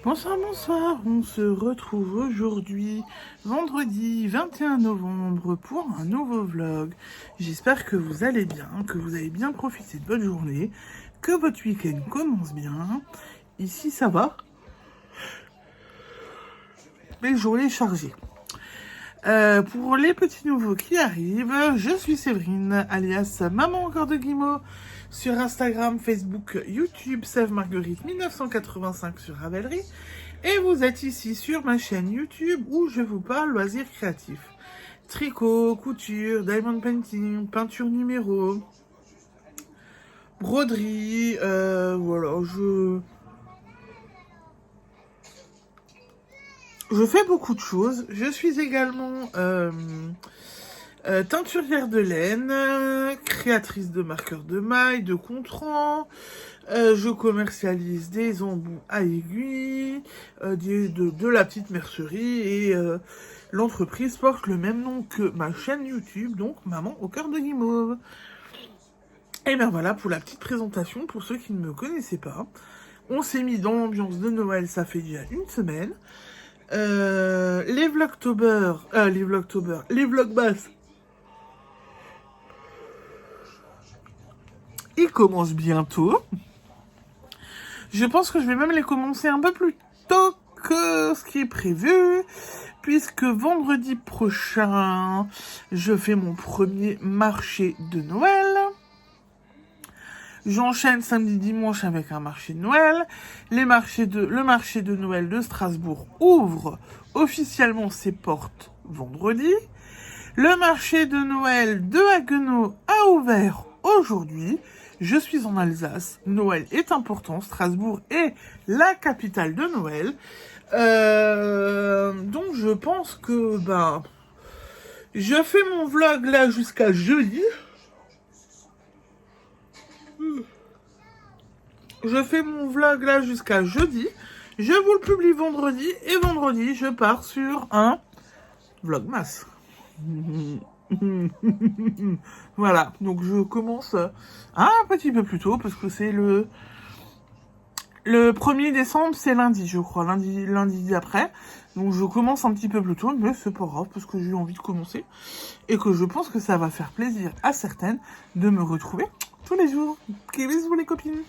Bonsoir, bonsoir, on se retrouve aujourd'hui, vendredi 21 novembre, pour un nouveau vlog. J'espère que vous allez bien, que vous avez bien profité de votre journée, que votre week-end commence bien. Ici, ça va, mais journée chargée. Pour les petits nouveaux qui arrivent, je suis Séverine, alias Maman encore de Guimau, sur Instagram, Facebook, YouTube, Sève Marguerite 1985 sur Ravelry. Et vous êtes ici sur ma chaîne YouTube où je vous parle loisirs créatifs. Tricot, couture, diamond painting, peinture numéro, broderie, voilà, je fais beaucoup de choses. Je suis également teinturière de laine, créatrice de marqueurs de mailles, de contrants. Je commercialise des embouts à aiguilles, de la petite mercerie, et l'entreprise porte le même nom que ma chaîne YouTube, donc Maman au cœur de Guimauve. Et ben voilà pour la petite présentation pour ceux qui ne me connaissaient pas. On s'est mis dans l'ambiance de Noël, ça fait déjà une semaine. Les vlogmas, ils commencent bientôt. Je pense que je vais même les commencer un peu plus tôt que ce qui est prévu, puisque vendredi prochain, je fais mon premier marché de Noël. J'enchaîne samedi, dimanche avec un marché de Noël. Le marché de Noël de Strasbourg ouvre officiellement ses portes vendredi. Le marché de Noël de Haguenau a ouvert aujourd'hui. Je suis en Alsace. Noël est important. Strasbourg est la capitale de Noël. Donc je pense que je fais mon vlog là jusqu'à jeudi. Je fais mon vlog là jusqu'à jeudi. Je vous le publie vendredi. Et vendredi, je pars sur un vlogmas. Voilà. Donc je commence un petit peu plus tôt parce que c'est le 1er décembre, c'est lundi, je crois. Lundi d'après. Donc je commence un petit peu plus tôt. Mais c'est pas grave parce que j'ai eu envie de commencer. Et que je pense que ça va faire plaisir à certaines de me retrouver tous les jours. Bisous les copines.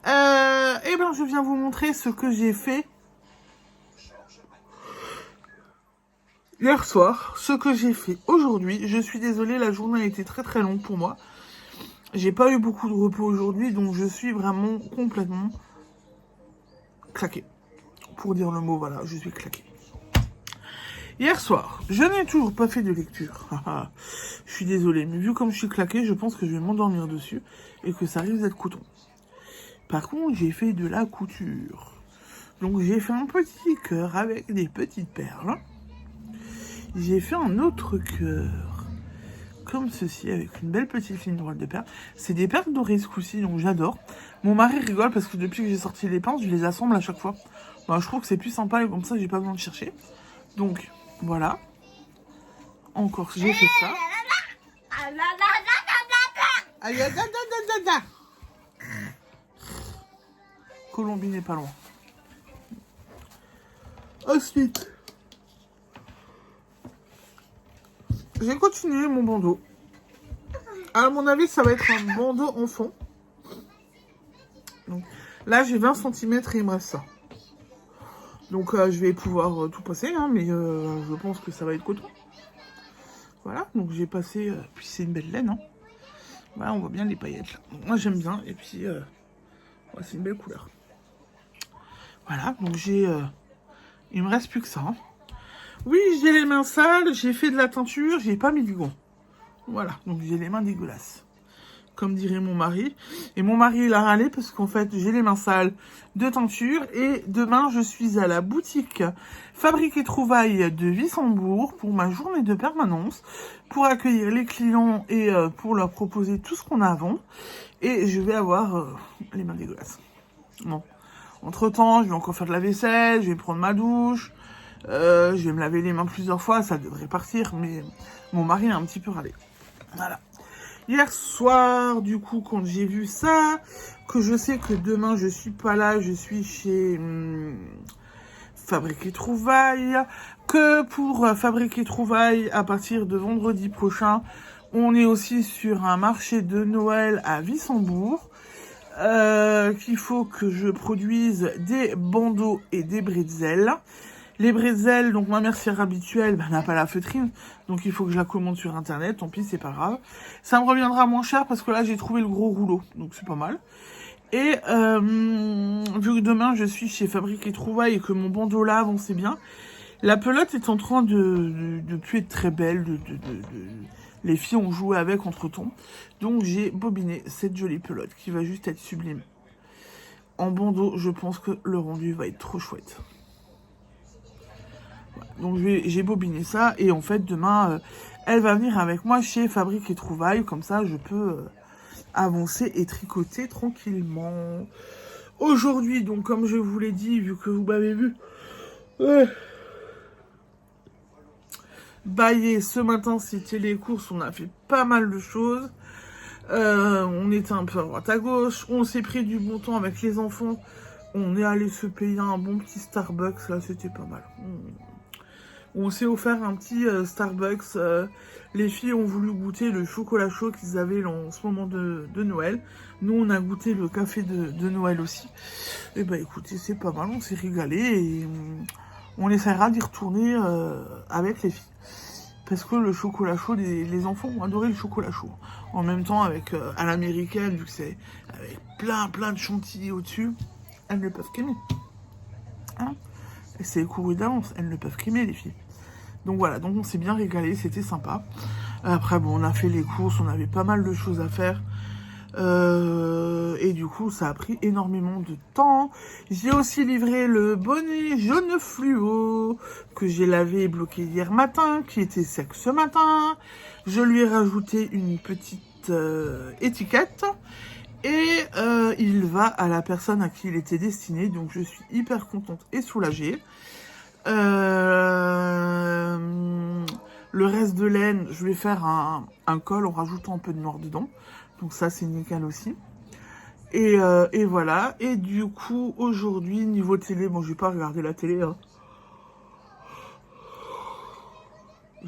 Et ben je viens vous montrer ce que j'ai fait hier soir, ce que j'ai fait aujourd'hui. Je suis désolée, la journée a été très très longue pour moi. J'ai pas eu beaucoup de repos aujourd'hui, donc je suis vraiment complètement claquée. Pour dire le mot, voilà, je suis claquée. Hier soir, je n'ai toujours pas fait de lecture. Je suis désolée, mais vu comme je suis claquée, je pense que je vais m'endormir dessus et que ça risque d'être coton. Par contre, j'ai fait de la couture. Donc, j'ai fait un petit cœur avec des petites perles. J'ai fait un autre cœur, comme ceci, avec une belle petite ligne droite de perles. C'est des perles dorées ce coup-ci, donc j'adore. Mon mari rigole parce que depuis que j'ai sorti les pinces, je les assemble à chaque fois. Je trouve que c'est plus sympa et comme ça, j'ai pas besoin de chercher. Donc, voilà. Encore, j'ai fait ça. Colombie n'est pas loin. Ensuite, j'ai continué mon bandeau. À mon avis, ça va être un bandeau en fond. Donc, là, j'ai 20 cm et il me reste ça. Donc, je vais pouvoir tout passer, hein, mais je pense que ça va être coton. Voilà, donc j'ai passé... puis c'est une belle laine, hein. Voilà, on voit bien les paillettes, là. Donc, moi, j'aime bien, et puis... ouais, c'est une belle couleur. Voilà, donc j'ai... il me reste plus que ça. Hein. Oui, j'ai les mains sales, j'ai fait de la teinture, j'ai pas mis du gant. Voilà, donc j'ai les mains dégueulasses. Comme dirait mon mari. Et mon mari, il a râlé parce qu'en fait, j'ai les mains sales de teinture. Et demain, je suis à la boutique Fabrique et Trouvailles de Wissembourg pour ma journée de permanence. Pour accueillir les clients et pour leur proposer tout ce qu'on a à vendre. Et je vais avoir les mains dégueulasses. Bon. Entre-temps, je vais encore faire de la vaisselle, je vais prendre ma douche, je vais me laver les mains plusieurs fois, ça devrait partir, mais mon mari a un petit peu râlé. Voilà. Hier soir, du coup, quand j'ai vu ça, que je sais que demain je suis pas là, je suis chez Fabrique et Trouvailles, que pour Fabrique et Trouvailles, à partir de vendredi prochain, on est aussi sur un marché de Noël à Wissembourg, qu'il faut que je produise des bandeaux et des bretzels. Les bretzels, donc ma mercière habituelle, n'a pas la feutrine, donc il faut que je la commande sur internet, tant pis, c'est pas grave. Ça me reviendra moins cher parce que là j'ai trouvé le gros rouleau, donc c'est pas mal. Et vu que demain je suis chez Fabrique et Trouvailles et que mon bandeau là avance bien, la pelote est en train de plus être très belle, les filles ont joué avec entre-temps. Donc j'ai bobiné cette jolie pelote qui va juste être sublime. En bandeau, je pense que le rendu va être trop chouette. Donc j'ai bobiné ça et en fait demain elle va venir avec moi chez Fabrique et Trouvailles, comme ça je peux avancer et tricoter tranquillement. Aujourd'hui donc comme je vous l'ai dit, vu que vous m'avez vu bailler ce matin, c'était les courses, on a fait pas mal de choses. On était un peu à droite à gauche, on s'est pris du bon temps avec les enfants, on est allé se payer un bon petit Starbucks, là c'était pas mal. On s'est offert un petit Starbucks. Les filles ont voulu goûter le chocolat chaud qu'ils avaient en ce moment de Noël. Nous, on a goûté le café de Noël aussi. Et bah écoutez, c'est pas mal, on s'est régalé et on essaiera d'y retourner avec les filles. Parce que le chocolat chaud, les enfants ont adoré le chocolat chaud. En même temps, avec à l'américaine, vu que c'est avec plein de chantilly au-dessus, elles ne peuvent qu'aimer. Hein, et c'est couru d'avance, elles ne peuvent qu'aimer les filles. Donc voilà, donc on s'est bien régalé, c'était sympa. Après, bon, on a fait les courses, on avait pas mal de choses à faire. Et du coup, ça a pris énormément de temps. J'ai aussi livré le bonnet jaune fluo que j'ai lavé et bloqué hier matin, qui était sec ce matin. Je lui ai rajouté une petite étiquette. Et il va à la personne à qui il était destiné. Donc je suis hyper contente et soulagée. Le reste de laine, je vais faire un col en rajoutant un peu de noir dedans. Donc ça, c'est nickel aussi. Et voilà. Et du coup, aujourd'hui, niveau télé, bon, je vais pas regarder la télé. Hein.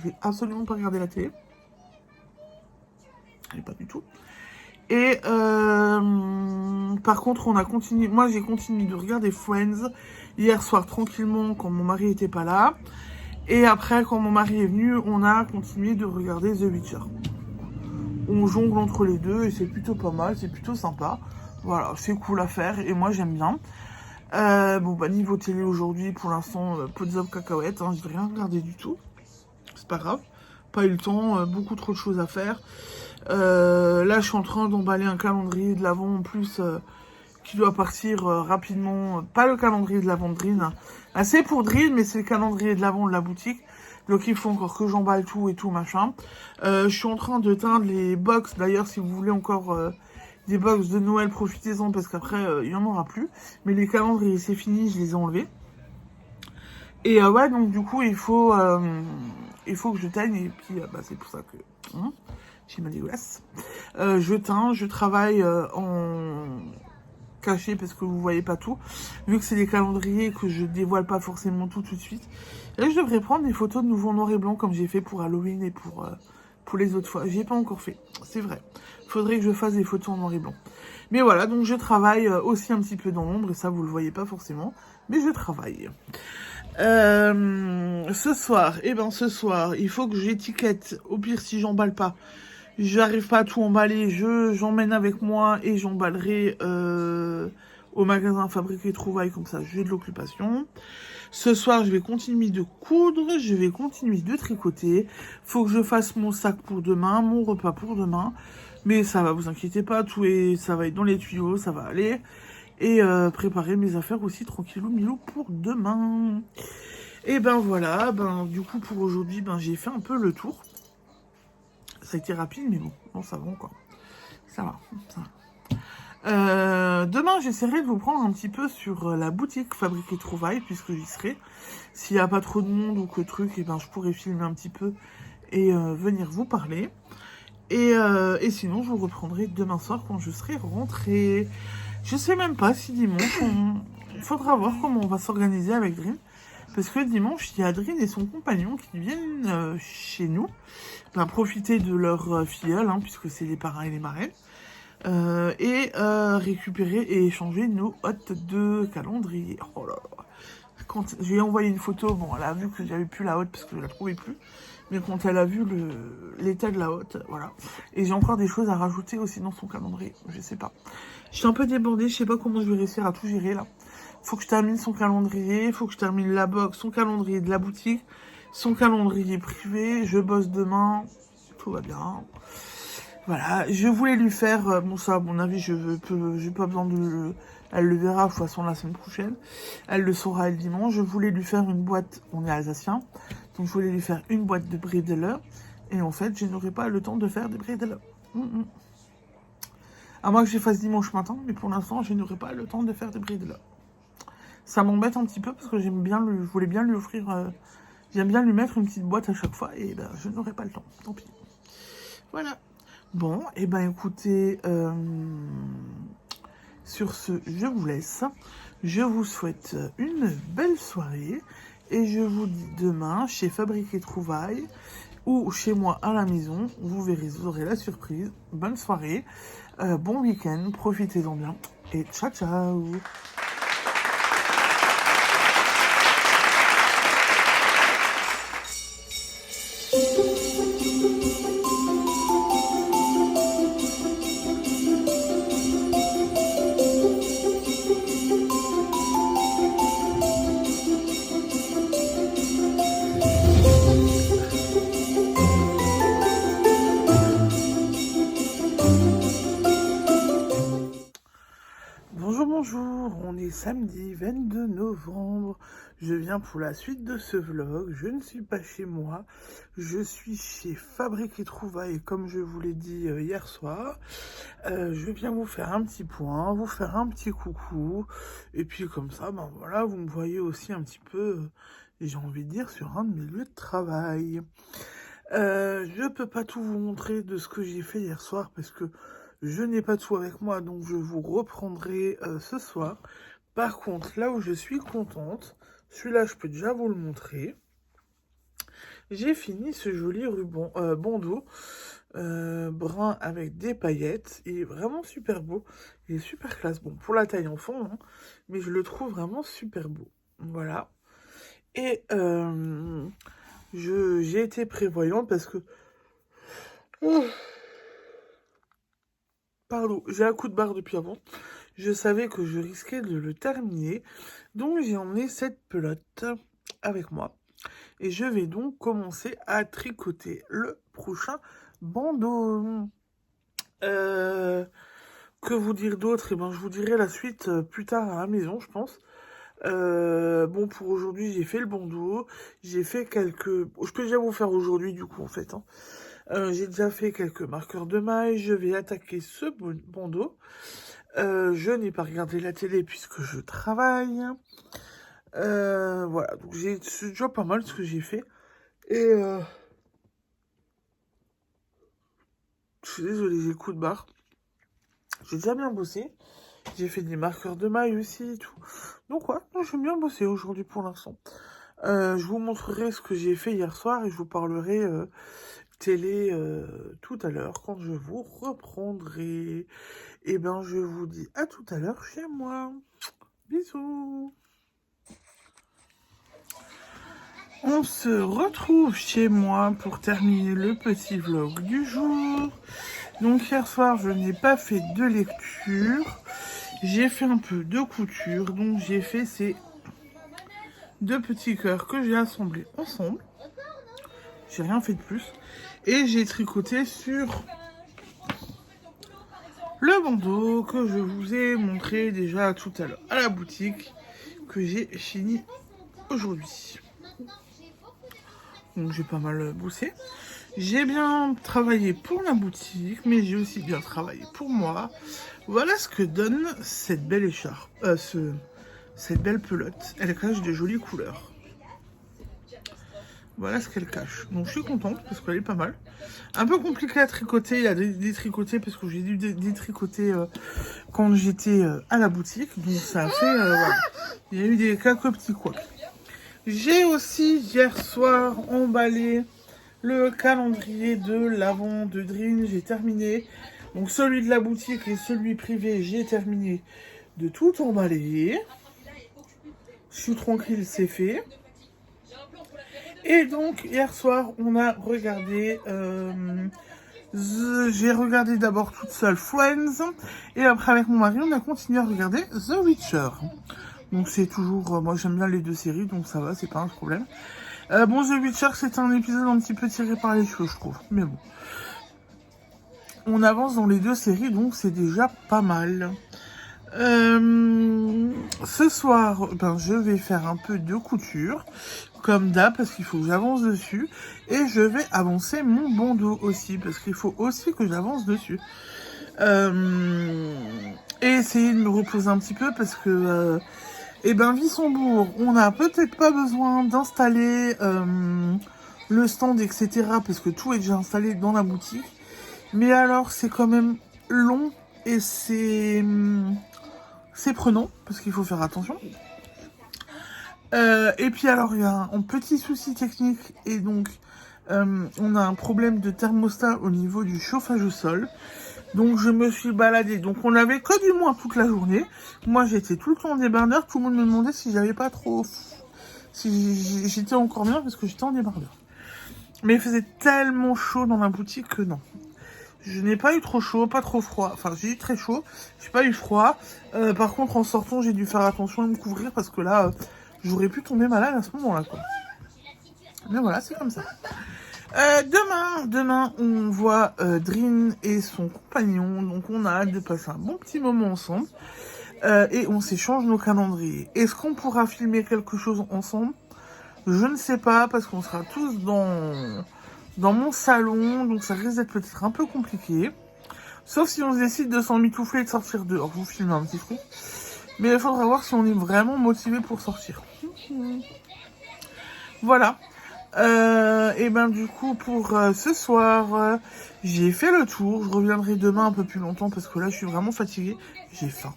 J'ai absolument pas regardé la télé. Et pas du tout. Et par contre, on a continué. Moi, j'ai continué de regarder Friends hier soir tranquillement quand mon mari était pas là. Et après, quand mon mari est venu, on a continué de regarder The Witcher. On jongle entre les deux et c'est plutôt pas mal, c'est plutôt sympa. Voilà, c'est cool à faire et moi j'aime bien. Bon bah niveau télé aujourd'hui, pour l'instant, Podzop cacahuète, hein, je n'ai rien regardé du tout. C'est pas grave, pas eu le temps, beaucoup trop de choses à faire. Là je suis en train d'emballer un calendrier de l'Avent en plus qui doit partir rapidement. Pas le calendrier de l'Avent de Drine, hein. C'est pour Drine mais c'est le calendrier de l'Avent de la boutique. Donc il faut encore que j'emballe tout et tout machin. Je suis en train de teindre les box. D'ailleurs si vous voulez encore des box de Noël, profitez-en parce qu'après il n'y en aura plus. Mais les calendriers c'est fini, je les ai enlevés. Et ouais donc du coup il faut que je teigne. Et puis bah, c'est pour ça que j'ai ma dégueulasse. Je teins, je travaille en caché parce que vous voyez pas tout, vu que c'est des calendriers que je dévoile pas forcément tout de suite. Là je devrais prendre des photos de nouveau en noir et blanc comme j'ai fait pour Halloween et pour les autres fois. J'ai pas encore fait, c'est vrai. Faudrait que je fasse des photos en noir et blanc. Mais voilà, donc je travaille aussi un petit peu dans l'ombre et ça vous le voyez pas forcément, mais je travaille. Ce soir, ce soir, il faut que j'étiquette. Au pire si j'emballe pas, j'arrive pas à tout emballer, j'emmène avec moi et j'emballerai au magasin Fabrique et Trouvailles, comme ça j'ai de l'occupation. Ce soir, je vais continuer de coudre, je vais continuer de tricoter. Faut que je fasse mon sac pour demain, mon repas pour demain. Mais ça va, vous inquiétez pas, ça va être dans les tuyaux, ça va aller. Et préparer mes affaires aussi tranquillou milou pour demain. Et ben voilà, du coup pour aujourd'hui, j'ai fait un peu le tour. Ça a été rapide, mais bon, ça va encore. Ça va, ça va. Demain, j'essaierai de vous prendre un petit peu sur la boutique Fabrique et Trouvailles, puisque j'y serai. S'il n'y a pas trop de monde ou que truc, je pourrai filmer un petit peu et venir vous parler. Et sinon, je vous reprendrai demain soir quand je serai rentrée. Je sais même pas si dimanche, il faudra voir comment on va s'organiser avec Dream. Parce que dimanche, il y a Adrien et son compagnon qui viennent chez nous. Profiter de leur filleule, hein, puisque c'est les parrains et les marraines. Récupérer et échanger nos hôtes de calendrier. Oh là là. Quand j'ai envoyé une photo, bon, elle a vu que j'avais plus la hotte parce que je la trouvais plus. Mais quand elle a vu l'état de la hotte, voilà. Et j'ai encore des choses à rajouter aussi dans son calendrier. Je sais pas. Je suis un peu débordée. Je sais pas comment je vais réussir à tout gérer là. Faut que je termine son calendrier. Faut que je termine la box, son calendrier de la boutique, son calendrier privé. Je bosse demain. Tout va bien. Voilà. Je voulais lui faire, bon ça, à mon avis, j'ai pas besoin de elle le verra de toute façon la semaine prochaine. Elle le saura le dimanche. Je voulais lui faire une boîte, on est alsacien, donc je voulais lui faire une boîte de bredela. Et en fait, je n'aurai pas le temps de faire des bredela. À moins que je les fasse dimanche matin, mais pour l'instant, je n'aurai pas le temps de faire des bredela. Ça m'embête un petit peu parce que je voulais bien lui offrir, j'aime bien lui mettre une petite boîte à chaque fois et ben, je n'aurai pas le temps. Tant pis. Voilà. Bon, et ben écoutez, sur ce, je vous laisse. Je vous souhaite une belle soirée. Et je vous dis demain, chez Fabrique et Trouvailles, ou chez moi à la maison. Vous verrez, vous aurez la surprise. Bonne soirée, bon week-end, profitez-en bien. Et ciao, ciao! Bonjour, on est samedi 22 novembre, je viens pour la suite de ce vlog, je ne suis pas chez moi, je suis chez Fabrique et Trouvailles comme je vous l'ai dit hier soir. Je viens vous faire un petit point, vous faire un petit coucou, et puis comme ça, ben voilà, vous me voyez aussi un petit peu, j'ai envie de dire, sur un de mes lieux de travail. Je peux pas tout vous montrer de ce que j'ai fait hier soir parce que je n'ai pas tout avec moi, donc je vous reprendrai ce soir. Par contre, là où je suis contente, celui-là, je peux déjà vous le montrer. J'ai fini ce joli ruban bandeau brun avec des paillettes. Il est vraiment super beau. Il est super classe. Bon, pour la taille enfant, hein, mais je le trouve vraiment super beau. Voilà. Et j'ai été prévoyante parce que... Pardon, j'ai un coup de barre depuis avant. Je savais que je risquais de le terminer. Donc j'ai emmené cette pelote avec moi. Et je vais donc commencer à tricoter le prochain bandeau. Que vous dire d'autre? Eh ben, je vous dirai la suite plus tard à la maison, je pense. Bon, pour aujourd'hui, j'ai fait le bandeau. J'ai fait quelques... Je peux déjà vous faire aujourd'hui, du coup, en fait. Hein. J'ai déjà fait quelques marqueurs de mailles. Je vais attaquer ce bandeau. Je n'ai pas regardé la télé puisque je travaille. Voilà, donc c'est déjà pas mal ce que j'ai fait. Et je suis désolée, j'ai le coup de barre. J'ai déjà bien bossé. J'ai fait des marqueurs de mailles aussi et tout. Donc ouais, j'ai bien bossé aujourd'hui pour l'instant. Je vous montrerai ce que j'ai fait hier soir et je vous parlerai télé tout à l'heure quand je vous reprendrai. Et ben je vous dis à tout à l'heure chez moi. Bisous. On se retrouve chez moi pour terminer le petit vlog du jour. Donc hier soir je n'ai pas fait de lecture. J'ai fait un peu de couture. Donc j'ai fait ces deux petits cœurs que j'ai assemblés ensemble. J'ai rien fait de plus. Et j'ai tricoté sur le bandeau que je vous ai montré déjà tout à l'heure à la boutique. Que j'ai fini aujourd'hui. Donc j'ai pas mal bossé. J'ai bien travaillé pour la boutique, mais j'ai aussi bien travaillé pour moi. Voilà ce que donne cette belle écharpe, cette belle pelote. Elle cache de jolies couleurs. Voilà ce qu'elle cache. Donc je suis contente parce qu'elle est pas mal. Un peu compliqué à tricoter, il y a des tricotés parce que j'ai dû détricoter quand j'étais à la boutique. Donc ça a fait, voilà. Il y a eu quelques petits couacs. J'ai aussi hier soir emballé le calendrier de l'Avent de Dream. J'ai terminé. Donc celui de la boutique et celui privé, j'ai terminé de tout emballer. Je suis tranquille, c'est fait. Et donc, hier soir, on a regardé... j'ai regardé d'abord toute seule Friends. Et après, avec mon mari, on a continué à regarder The Witcher. Donc, c'est toujours... moi, j'aime bien les deux séries, donc ça va, c'est pas un problème. Bon, The Witcher, c'est un épisode un petit peu tiré par les cheveux, je trouve. Mais bon. On avance dans les deux séries, donc c'est déjà pas mal. Ce soir, je vais faire un peu de couture, comme d'hab, parce qu'il faut que j'avance dessus. Et je vais avancer mon bandeau aussi, parce qu'il faut aussi que j'avance dessus. Et essayer de me reposer un petit peu, parce que, Wissembourg, on n'a peut-être pas besoin d'installer le stand, etc., parce que tout est déjà installé dans la boutique. Mais alors, c'est quand même long, et c'est prenant, parce qu'il faut faire attention. Et puis alors, il y a un petit souci technique, et donc, on a un problème de thermostat au niveau du chauffage au sol. Donc, je me suis baladée. Donc, on avait que du moins toute la journée. Moi, j'étais tout le temps en débardeur. Tout le monde me demandait si j'avais pas trop... si j'étais encore bien, parce que j'étais en débardeur. Mais il faisait tellement chaud dans la boutique que non. Je n'ai pas eu trop chaud, pas trop froid. Enfin, j'ai eu très chaud, j'ai pas eu froid. Par contre, en sortant, j'ai dû faire attention à me couvrir parce que là, j'aurais pu tomber malade à ce moment-là, quoi. Mais voilà, c'est comme ça. Demain, on voit Drin et son compagnon. Donc, on a hâte de passer un bon petit moment ensemble. Et on s'échange nos calendriers. Est-ce qu'on pourra filmer quelque chose ensemble? Je ne sais pas, parce qu'on sera tous dans mon salon, donc ça risque d'être peut-être un peu compliqué. Sauf si on se décide de s'en mitoufler et de sortir dehors. Je vous filme un petit truc. Mais il faudra voir si on est vraiment motivé pour sortir. Voilà. Et du coup, pour ce soir, j'ai fait le tour. Je reviendrai demain un peu plus longtemps parce que là, je suis vraiment fatiguée. J'ai faim.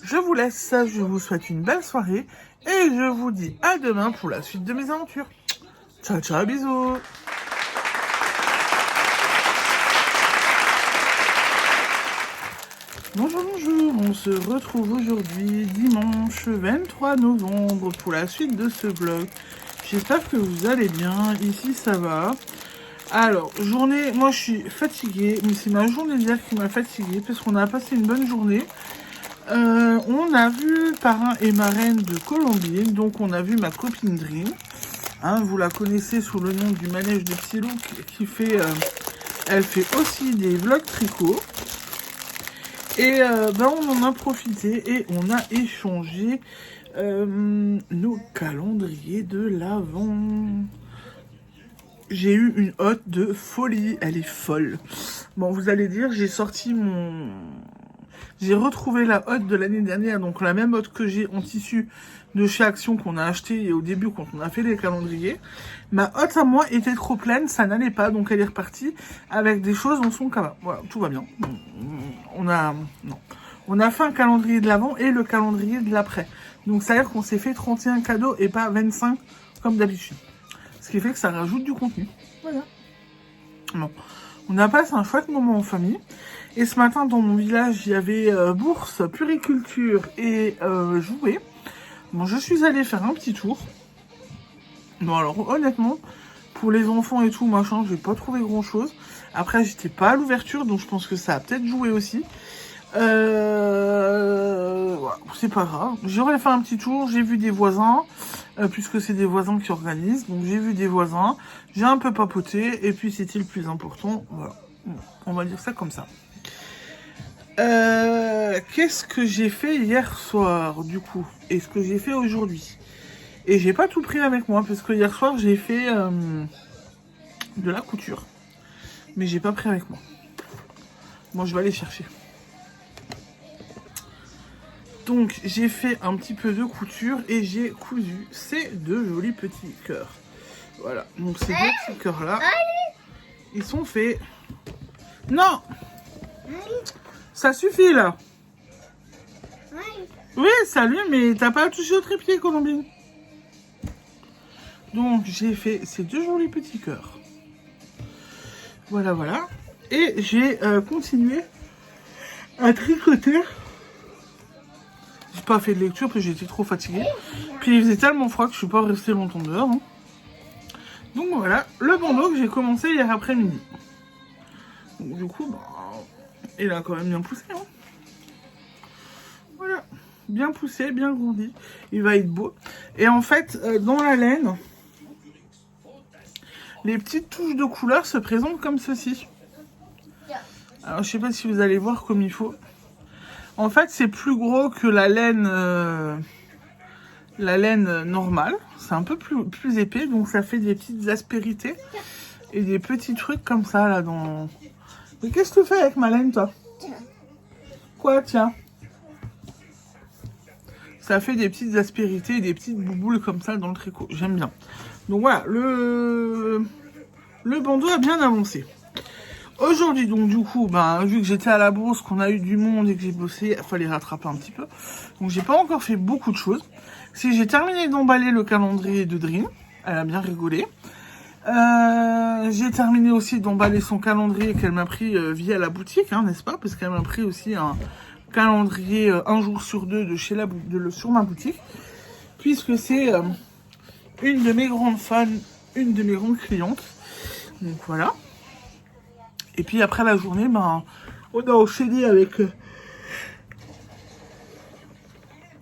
Je vous laisse. Je vous souhaite une belle soirée. Et je vous dis à demain pour la suite de mes aventures. Ciao, ciao, bisous. Bonjour, on se retrouve aujourd'hui, dimanche 23 novembre, pour la suite de ce vlog. J'espère que vous allez bien, ici ça va. Alors, journée, moi je suis fatiguée, mais c'est ma journée d'hier qui m'a fatiguée, parce qu'on a passé une bonne journée. On a vu Parrain et Marraine de Colombier, donc on a vu ma copine Dream. Hein, vous la connaissez sous le nom du manège de Psylook, qui fait... elle fait aussi des vlogs tricot. Et on en a profité et on a échangé nos calendriers de l'Avent. J'ai eu une hotte de folie, elle est folle. Bon, vous allez dire, j'ai retrouvé la hotte de l'année dernière, donc la même hotte que j'ai en tissu de chez Action qu'on a acheté au début quand on a fait les calendriers. Ma hotte à moi était trop pleine, ça n'allait pas, donc elle est repartie avec des choses dans son cabas. Voilà, tout va bien. On a fait un calendrier de l'avant et le calendrier de l'après. Donc ça veut dire qu'on s'est fait 31 cadeaux et pas 25 comme d'habitude. Ce qui fait que ça rajoute du contenu. Voilà. Bon. On a passé un chouette moment en famille. Et ce matin, dans mon village, il y avait bourse, puriculture et jouets. Bon, je suis allée faire un petit tour. Bon, alors, honnêtement, pour les enfants et tout, machin, j'ai pas trouvé grand-chose. Après, j'étais pas à l'ouverture, donc je pense que ça a peut-être joué aussi. Voilà, c'est pas grave. J'aurais fait un petit tour, j'ai vu des voisins, puisque c'est des voisins qui organisent. Donc, j'ai vu des voisins, j'ai un peu papoté, et puis c'était le plus important. Voilà, on va dire ça comme ça. Qu'est-ce que j'ai fait hier soir, du coup, et ce que j'ai fait aujourd'hui? Et j'ai pas tout pris avec moi, parce que hier soir, j'ai fait de la couture. Mais j'ai pas pris avec moi. Bon, je vais aller chercher. Donc, j'ai fait un petit peu de couture et j'ai cousu ces deux jolis petits cœurs. Voilà, donc ces deux petits cœurs là, ils sont faits. Non, ça suffit là. Oui, salut, mais t'as pas touché au trépied, Colombine. Donc j'ai fait ces deux jolis petits cœurs. Voilà, voilà. Et j'ai continué à tricoter. J'ai pas fait de lecture parce que j'étais trop fatiguée. Puis il faisait tellement froid que je suis pas restée longtemps dehors. Hein. Donc voilà, le bandeau que j'ai commencé hier après-midi. Donc du coup, bah, il a quand même bien poussé. Hein. Voilà, bien poussé, bien grandi. Il va être beau. Et en fait, dans la laine, les petites touches de couleur se présentent comme ceci. Alors je sais pas si vous allez voir comme il faut. En fait, c'est plus gros que la laine normale. C'est un peu plus épais, donc ça fait des petites aspérités et des petits trucs comme ça là dans. Mais qu'est-ce que tu fais avec ma laine, toi? Quoi, tiens? Ça fait des petites aspérités et des petites bouboules comme ça dans le tricot. J'aime bien. Donc voilà, le bandeau a bien avancé. Aujourd'hui, donc du coup, ben, vu que j'étais à la bourse, qu'on a eu du monde et que j'ai bossé, il fallait rattraper un petit peu. Donc j'ai pas encore fait beaucoup de choses. Si j'ai terminé d'emballer le calendrier de Dream, elle a bien rigolé. J'ai terminé aussi d'emballer son calendrier qu'elle m'a pris via la boutique, hein, n'est-ce pas? Parce qu'elle m'a pris aussi un calendrier un jour sur deux de chez sur ma boutique. Puisque c'est une de mes grandes fans, une de mes grandes clientes. Donc voilà. Et puis après la journée, ben, on a enchaîné avec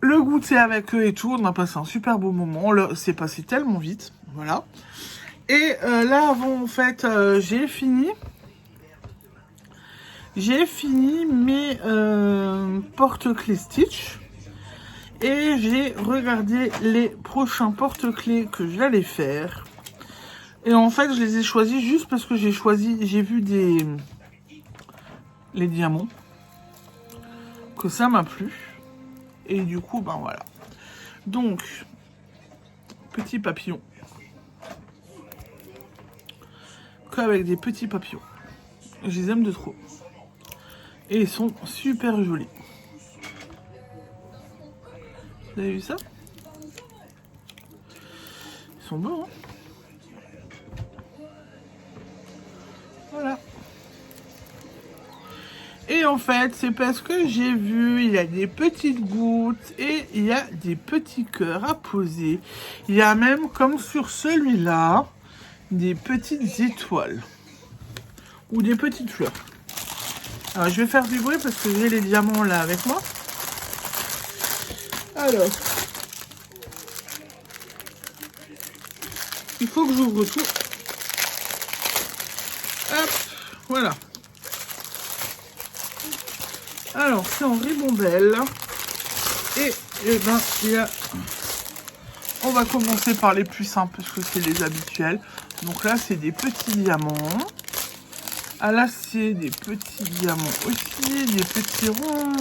le goûter avec eux et tout. On a passé un super beau moment. C'est passé tellement vite. Voilà. Et là, avant, en fait, j'ai fini mes porte-clés Stitch. Et j'ai regardé les prochains porte-clés que j'allais faire. Et en fait, je les ai choisis juste parce que j'ai vu les diamants. Que ça m'a plu. Et du coup, ben voilà. Donc, petit papillon. Qu'avec des petits papillons. Je les aime de trop. Et ils sont super jolis. Vous avez vu ça? Ils sont beaux, hein? Voilà. Et en fait, c'est parce que j'ai vu, il y a des petites gouttes et il y a des petits cœurs à poser. Il y a même, comme sur celui-là, des petites étoiles. Ou des petites fleurs. Alors, je vais faire du bruit parce que j'ai les diamants là avec moi. Alors, il faut que j'ouvre tout. Hop, voilà. Alors, c'est en ribambelle. Et ben, il y a... On va commencer par les plus simples parce que c'est les habituels. Donc là, c'est des petits diamants. Ah là, c'est des petits diamants aussi, des petits ronds.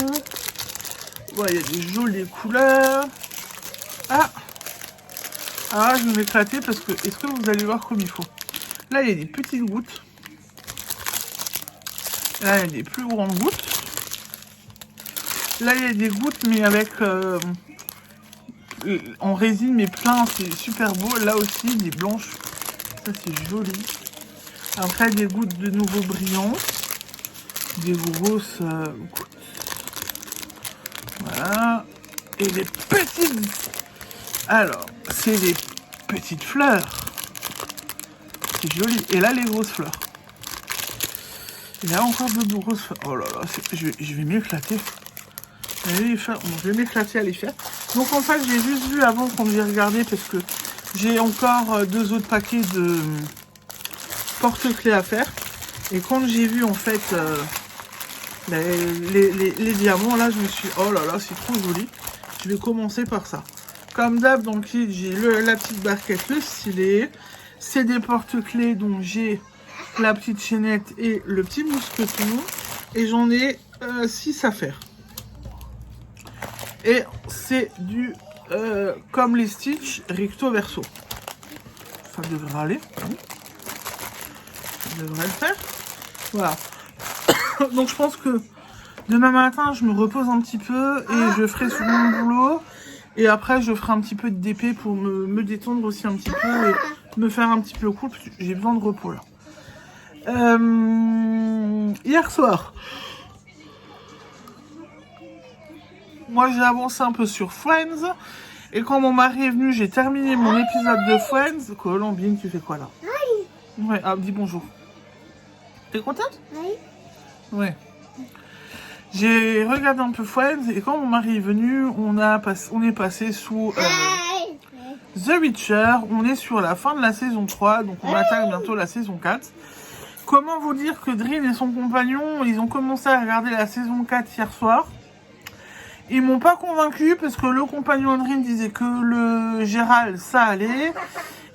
Ouais, il y a des jolies couleurs. Ah, ah, je vais éclater parce que... Est-ce que vous allez voir comme il faut? Là, il y a des petites gouttes. Là, il y a des plus grandes gouttes. Là, il y a des gouttes, mais avec... en résine, mais plein, c'est super beau. Là aussi, des blanches. Ça, c'est joli. Après, des gouttes de nouveau brillantes. Des grosses gouttes. Voilà. Et des petites... Alors, c'est des petites fleurs. C'est joli. Et là, les grosses fleurs. Il y a encore de grosses fleurs. Oh là là, je vais m'éclater. Je vais m'éclater à les faire. Donc en fait, j'ai juste vu avant qu'on j'ai regardé parce que j'ai encore 2 autres paquets de porte-clés à faire. Et quand j'ai vu en fait les diamants, là, je me suis dit, oh là là, c'est trop joli. Je vais commencer par ça. Comme d'hab, dans le kit, j'ai la petite barquette, le stylet. C'est des porte-clés, donc j'ai la petite chaînette et le petit mousqueton. Et j'en ai 6 à faire. Et c'est du, comme les Stitch, recto verso. Ça devrait aller. Ça devrait le faire. Voilà. Donc je pense que demain matin, je me repose un petit peu et je ferai souvent mon boulot. Et après, je ferai un petit peu de DP pour me détendre aussi un petit peu et me faire un petit peu cool parce que j'ai besoin de repos là. Hier soir, moi j'ai avancé un peu sur Friends. Et quand mon mari est venu, j'ai terminé mon épisode de Friends. Colombine, tu fais quoi là? Ouais, ah, dis bonjour. T'es contente? Oui. Ouais. J'ai regardé un peu Friends et quand mon mari est venu, on est passé sous The Witcher. On est sur la fin de la saison 3, donc on attaque bientôt la saison 4. Comment vous dire que Drin et son compagnon, ils ont commencé à regarder la saison 4 hier soir. Ils m'ont pas convaincu parce que le compagnon de Drin disait que le Gérald, ça allait.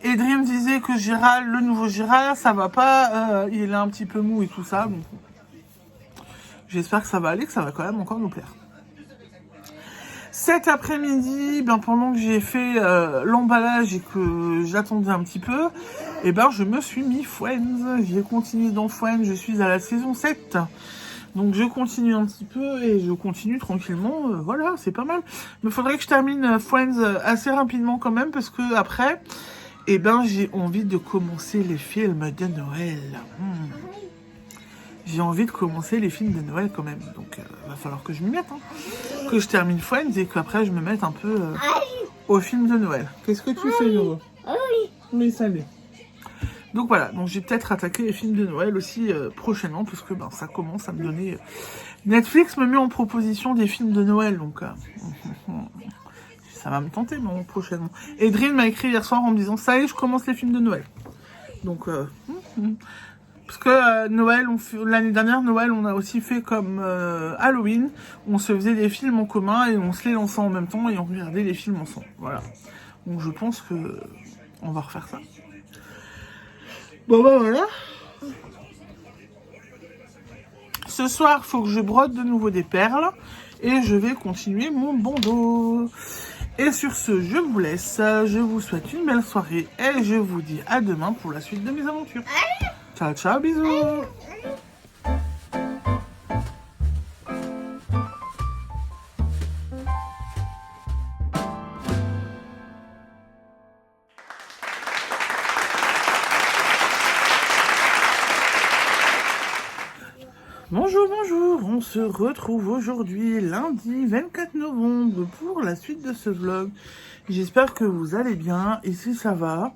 Et Dream disait que Gérald, le nouveau Gérald, ça va pas, il est un petit peu mou et tout ça. Donc j'espère que ça va aller, que ça va quand même encore nous plaire. Cet après-midi, ben, pendant que j'ai fait l'emballage et que j'attendais un petit peu, et ben, je me suis mis Friends. J'ai continué dans Friends, je suis à la saison 7. Donc je continue un petit peu et je continue tranquillement. Voilà, c'est pas mal. Mais il faudrait que je termine Friends assez rapidement quand même parce que après... Eh ben, j'ai envie de commencer les films de Noël. J'ai envie de commencer les films de Noël quand même. Donc, va falloir que je m'y mette. Hein. Que je termine Friends et qu'après, je me mette un peu au film de Noël. Qu'est-ce que tu fais, Noro? Oui, ça l'est. Donc voilà, donc j'ai peut-être attaqué les films de Noël aussi prochainement, puisque ben, ça commence à me donner... Netflix me met en proposition des films de Noël, donc... ça va me tenter, non, prochainement. Et Dream m'a écrit hier soir en me disant, ça y est, je commence les films de Noël. Donc, parce que Noël, l'année dernière, Noël, on a aussi fait comme Halloween. On se faisait des films en commun et on se les lançait en même temps et on regardait les films ensemble. Voilà. Donc, je pense que on va refaire ça. Bon, bah voilà. Ce soir, il faut que je brode de nouveau des perles. Et je vais continuer mon bandeau. Et sur ce, je vous laisse. Je vous souhaite une belle soirée. Et je vous dis à demain pour la suite de mes aventures. Ciao, ciao, bisous. Bonjour, bonjour, on se retrouve aujourd'hui lundi 24 novembre pour la suite de ce vlog. J'espère que vous allez bien et si ça va,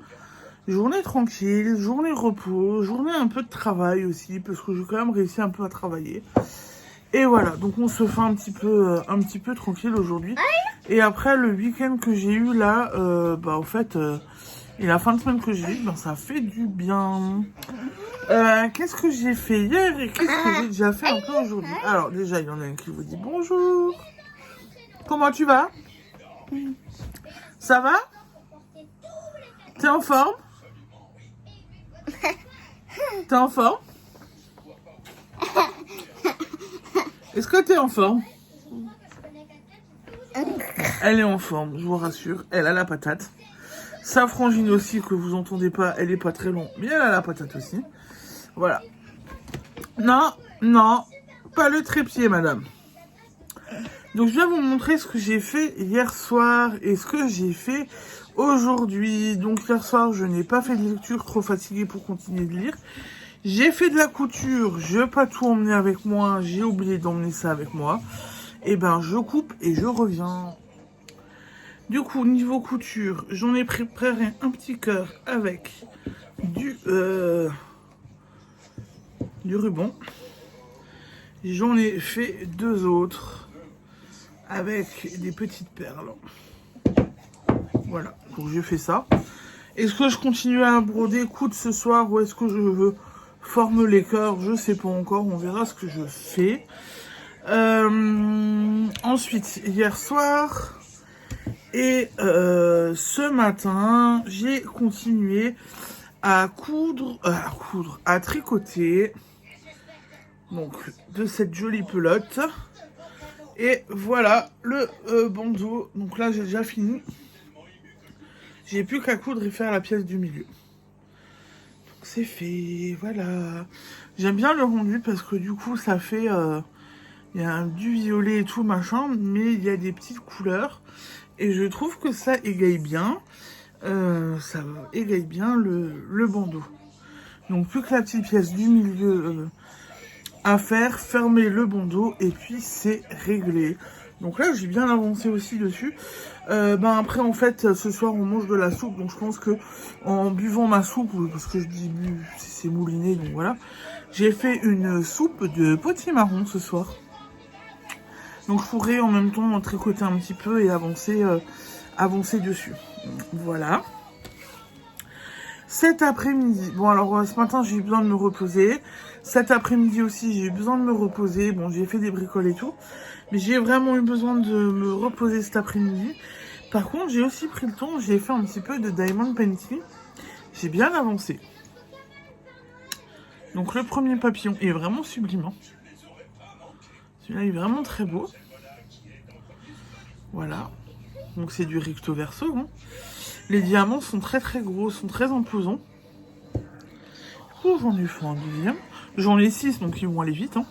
journée tranquille, journée repos, journée un peu de travail aussi parce que j'ai quand même réussi un peu à travailler. Et voilà, donc on se fait un petit peu tranquille aujourd'hui. Et après le week-end que j'ai eu là, bah en fait, et la fin de semaine que j'ai eu, ben ça fait du bien. Qu'est-ce que j'ai fait hier et qu'est-ce que j'ai déjà fait un peu aujourd'hui? Alors déjà, il y en a un qui vous dit bonjour. Comment tu vas? Ça va? T'es en forme? T'es en forme? Est-ce que t'es en forme? Elle est en forme, je vous rassure. Elle a la patate. Sa frangine aussi, que vous entendez pas, elle est pas très longue, mais elle a la patate aussi. Voilà. Non, non, pas le trépied, madame. Donc, je vais vous montrer ce que j'ai fait hier soir et ce que j'ai fait aujourd'hui. Donc, hier soir, je n'ai pas fait de lecture, trop fatiguée pour continuer de lire. J'ai fait de la couture, je n'ai pas tout emmené avec moi, j'ai oublié d'emmener ça avec moi. Et ben, je coupe et je reviens. Du coup, niveau couture, j'en ai préparé un petit cœur avec du ruban. J'en ai fait deux autres avec des petites perles. Voilà, donc j'ai fait ça. Est-ce que je continue à broder coudre ce soir ou est-ce que je veux former les cœurs? Je sais pas encore, on verra ce que je fais. Ensuite, hier soir et ce matin, j'ai continué à à tricoter. Donc, de cette jolie pelote. Et voilà le bandeau. Donc là, j'ai déjà fini. J'ai plus qu'à coudre et faire la pièce du milieu. c'est fait, voilà. J'aime bien le rendu parce que du coup, ça fait... il y a du violet et tout, machin, mais il y a des petites couleurs. Et je trouve que ça égaye bien. Ça égaye bien le bandeau. Donc, plus que la petite pièce du milieu à faire, fermer le bandeau, et puis c'est réglé. Donc là, j'ai bien avancé aussi dessus. Après, en fait, ce soir, on mange de la soupe. Donc, je pense que en buvant ma soupe, parce que je dis bu, c'est mouliné, donc voilà. J'ai fait une soupe de potimarron ce soir. Donc, je pourrais en même temps tricoter un petit peu et avancer dessus. Voilà. Cet après-midi, bon alors ce matin j'ai eu besoin de me reposer. Cet après-midi aussi j'ai eu besoin de me reposer. Bon, j'ai fait des bricoles et tout. Mais j'ai vraiment eu besoin de me reposer cet après-midi. Par contre, j'ai aussi pris le temps, j'ai fait un petit peu de diamond painting. J'ai bien avancé. Donc le premier papillon est vraiment sublime. Celui-là est vraiment très beau. Voilà. Donc c'est du recto verso. Hein. Les diamants sont très très gros, sont très imposants. Du coup, j'en ai fait un deuxième. J'en ai 6, donc ils vont aller vite. Hein.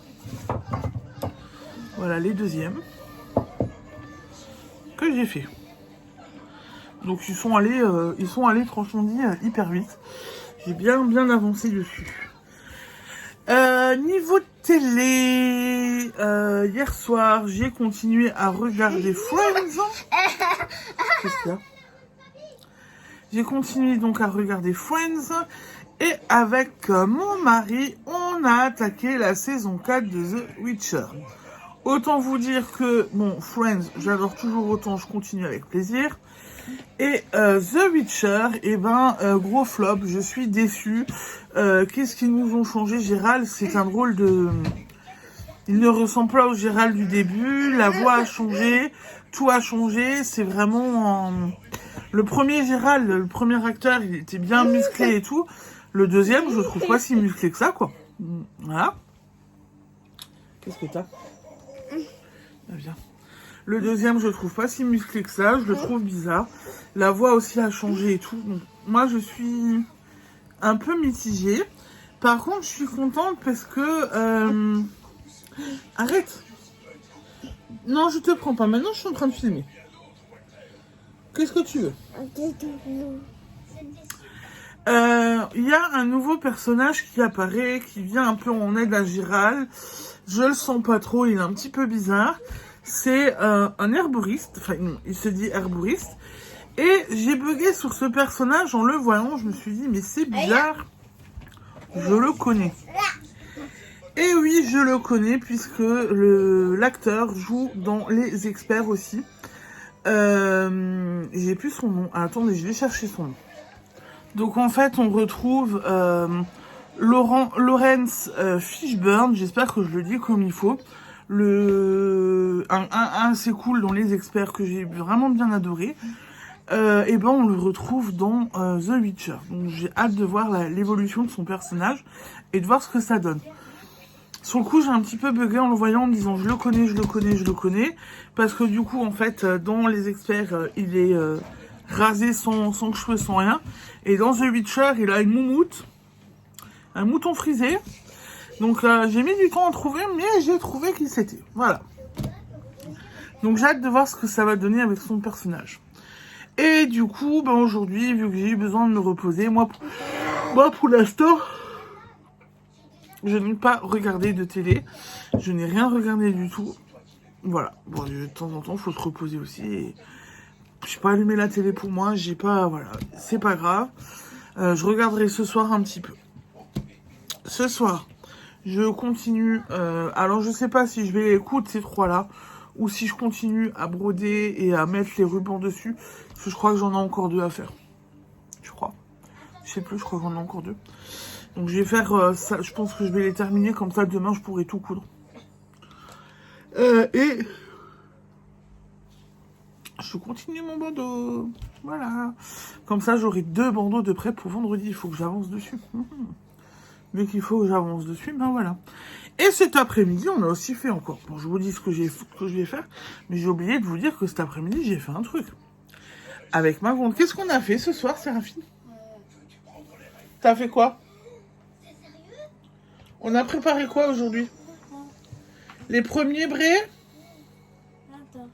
Voilà les deuxièmes que j'ai fait. Donc ils sont allés franchement dit hyper vite. J'ai bien avancé dessus. Niveau télé, hier soir j'ai continué à regarder Friends. Qu'est-ce qu'il y a ? J'ai continué donc à regarder Friends. Et avec mon mari, on a attaqué la saison 4 de The Witcher. Autant vous dire que, bon, Friends, j'adore toujours autant, je continue avec plaisir. Et The Witcher, gros flop, je suis déçue. Qu'est-ce qu'ils nous ont changé? Gérald, c'est un drôle de... Il ne ressemble pas au Gérald du début, la voix a changé, tout a changé, c'est vraiment... Le premier Gérald, le premier acteur, il était bien musclé et tout. Le deuxième, je le trouve pas si musclé que ça, quoi. Voilà. Qu'est-ce que t'as? Viens. Le deuxième, je le trouve pas si musclé que ça. Je le trouve bizarre. La voix aussi a changé et tout. Donc, moi, je suis un peu mitigée. Par contre, je suis contente parce que... Arrête. Non, je te prends pas. Maintenant, je suis en train de filmer. Qu'est-ce que tu veux? Il y a un nouveau personnage qui apparaît, qui vient un peu en aide à Gérald. Je le sens pas trop, il est un petit peu bizarre. C'est un herboriste, enfin il se dit herboriste. Et j'ai bugué sur ce personnage en le voyant, je me suis dit mais c'est bizarre, je le connais. Et oui, je le connais puisque l'acteur joue dans Les Experts aussi. J'ai plus son nom, attendez, je vais chercher son nom. Donc en fait, on retrouve Lawrence Fishburne, j'espère que je le dis comme il faut. Un assez cool dans Les Experts que j'ai vraiment bien adoré. On le retrouve dans The Witcher. Donc j'ai hâte de voir l'évolution de son personnage et de voir ce que ça donne. Sur le coup, j'ai un petit peu bugué en le voyant en me disant je le connais. Parce que du coup, en fait, dans Les Experts, il est... rasé sans cheveux, sans rien. Et dans The Witcher, il a une moumoute. Un mouton frisé. Donc j'ai mis du temps à trouver, mais j'ai trouvé qu'il s'était. Voilà. Donc j'ai hâte de voir ce que ça va donner avec son personnage. Et du coup, aujourd'hui, vu que j'ai eu besoin de me reposer, moi pour l'instant, je n'ai pas regardé de télé. Je n'ai rien regardé du tout. Voilà. Bon, de temps en temps, il faut se reposer aussi. Et... j'ai pas allumé la télé pour moi, j'ai pas... Voilà, c'est pas grave. Je regarderai ce soir un petit peu. Ce soir, je continue... alors, je sais pas si je vais coudre ces trois-là, ou si je continue à broder et à mettre les rubans dessus, parce que je crois que j'en ai encore 2 à faire. Je crois. Je sais plus, je crois que j'en ai encore 2. Donc, je vais faire ça, je pense que je vais les terminer, comme ça, demain, je pourrai tout coudre. Je continue mon bandeau. Voilà. Comme ça, j'aurai 2 bandeaux de prêt pour vendredi. Il faut que j'avance dessus. Vu qu'il faut que j'avance dessus, voilà. Et cet après-midi, on a aussi fait encore. Bon, je vous dis ce que je vais faire. Mais j'ai oublié de vous dire que cet après-midi, j'ai fait un truc. Avec ma grande. Qu'est-ce qu'on a fait ce soir, Séraphine? T'as fait quoi? On a préparé quoi aujourd'hui? Les premiers bris? Attends.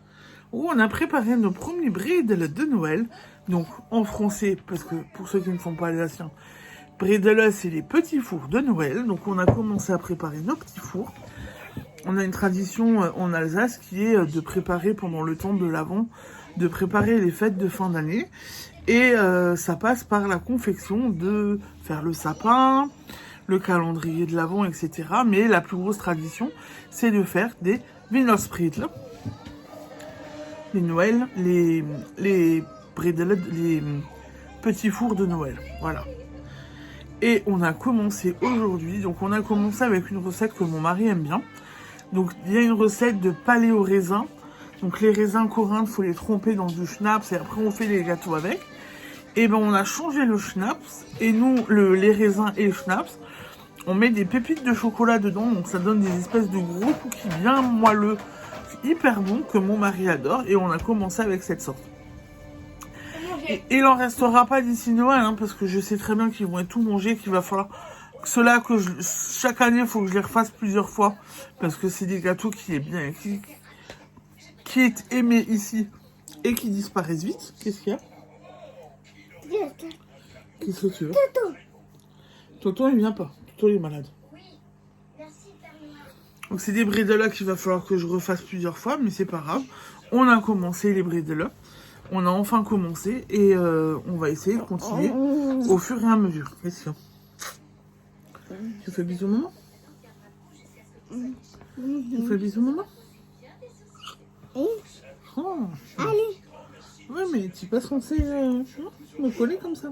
Oh, on a préparé nos premiers bredel de Noël. Donc, en français, parce que pour ceux qui ne sont pas alsaciens, bredel, c'est les petits fours de Noël. Donc, on a commencé à préparer nos petits fours. On a une tradition en Alsace qui est de préparer pendant le temps de l'Avent, de préparer les fêtes de fin d'année. Et ça passe par la confection de faire le sapin, le calendrier de l'Avent, etc. Mais la plus grosse tradition, c'est de faire des Weihnachtsbredel. Les Noël, les bredel, les petits fours de Noël. Voilà. Et on a commencé aujourd'hui, donc on a commencé avec une recette que mon mari aime bien. Donc il y a une recette de palais au raisin. Donc les raisins Corinthe, il faut les tremper dans du schnapps et après on fait les gâteaux avec. Et ben on a changé le schnapps et nous, les raisins et le schnapps, on met des pépites de chocolat dedans. Donc ça donne des espèces de gros cookies bien moelleux, hyper bons que mon mari adore. Et on a commencé avec cette sorte. Et il en restera pas d'ici Noël, hein, parce que je sais très bien qu'ils vont être tout mangés, qu'il va falloir... Ceux-là, chaque année, il faut que je les refasse plusieurs fois. Parce que c'est des gâteaux qui est bien, qui est aimé ici et qui disparaissent vite. Qu'est-ce qu'il y a? Qu'est-ce que tu veux? Toto, il vient pas. Toto, il est malade. Donc c'est des bredel qu'il va falloir que je refasse plusieurs fois, mais c'est pas grave. On a commencé les bredel. On a enfin commencé et on va essayer de continuer au fur et à mesure. Qu'est-ce qu'il y a? Tu fais bisous maman? Tu fais bisous maman? Oh. Allez. Ouais, mais tu pas censé me coller comme ça.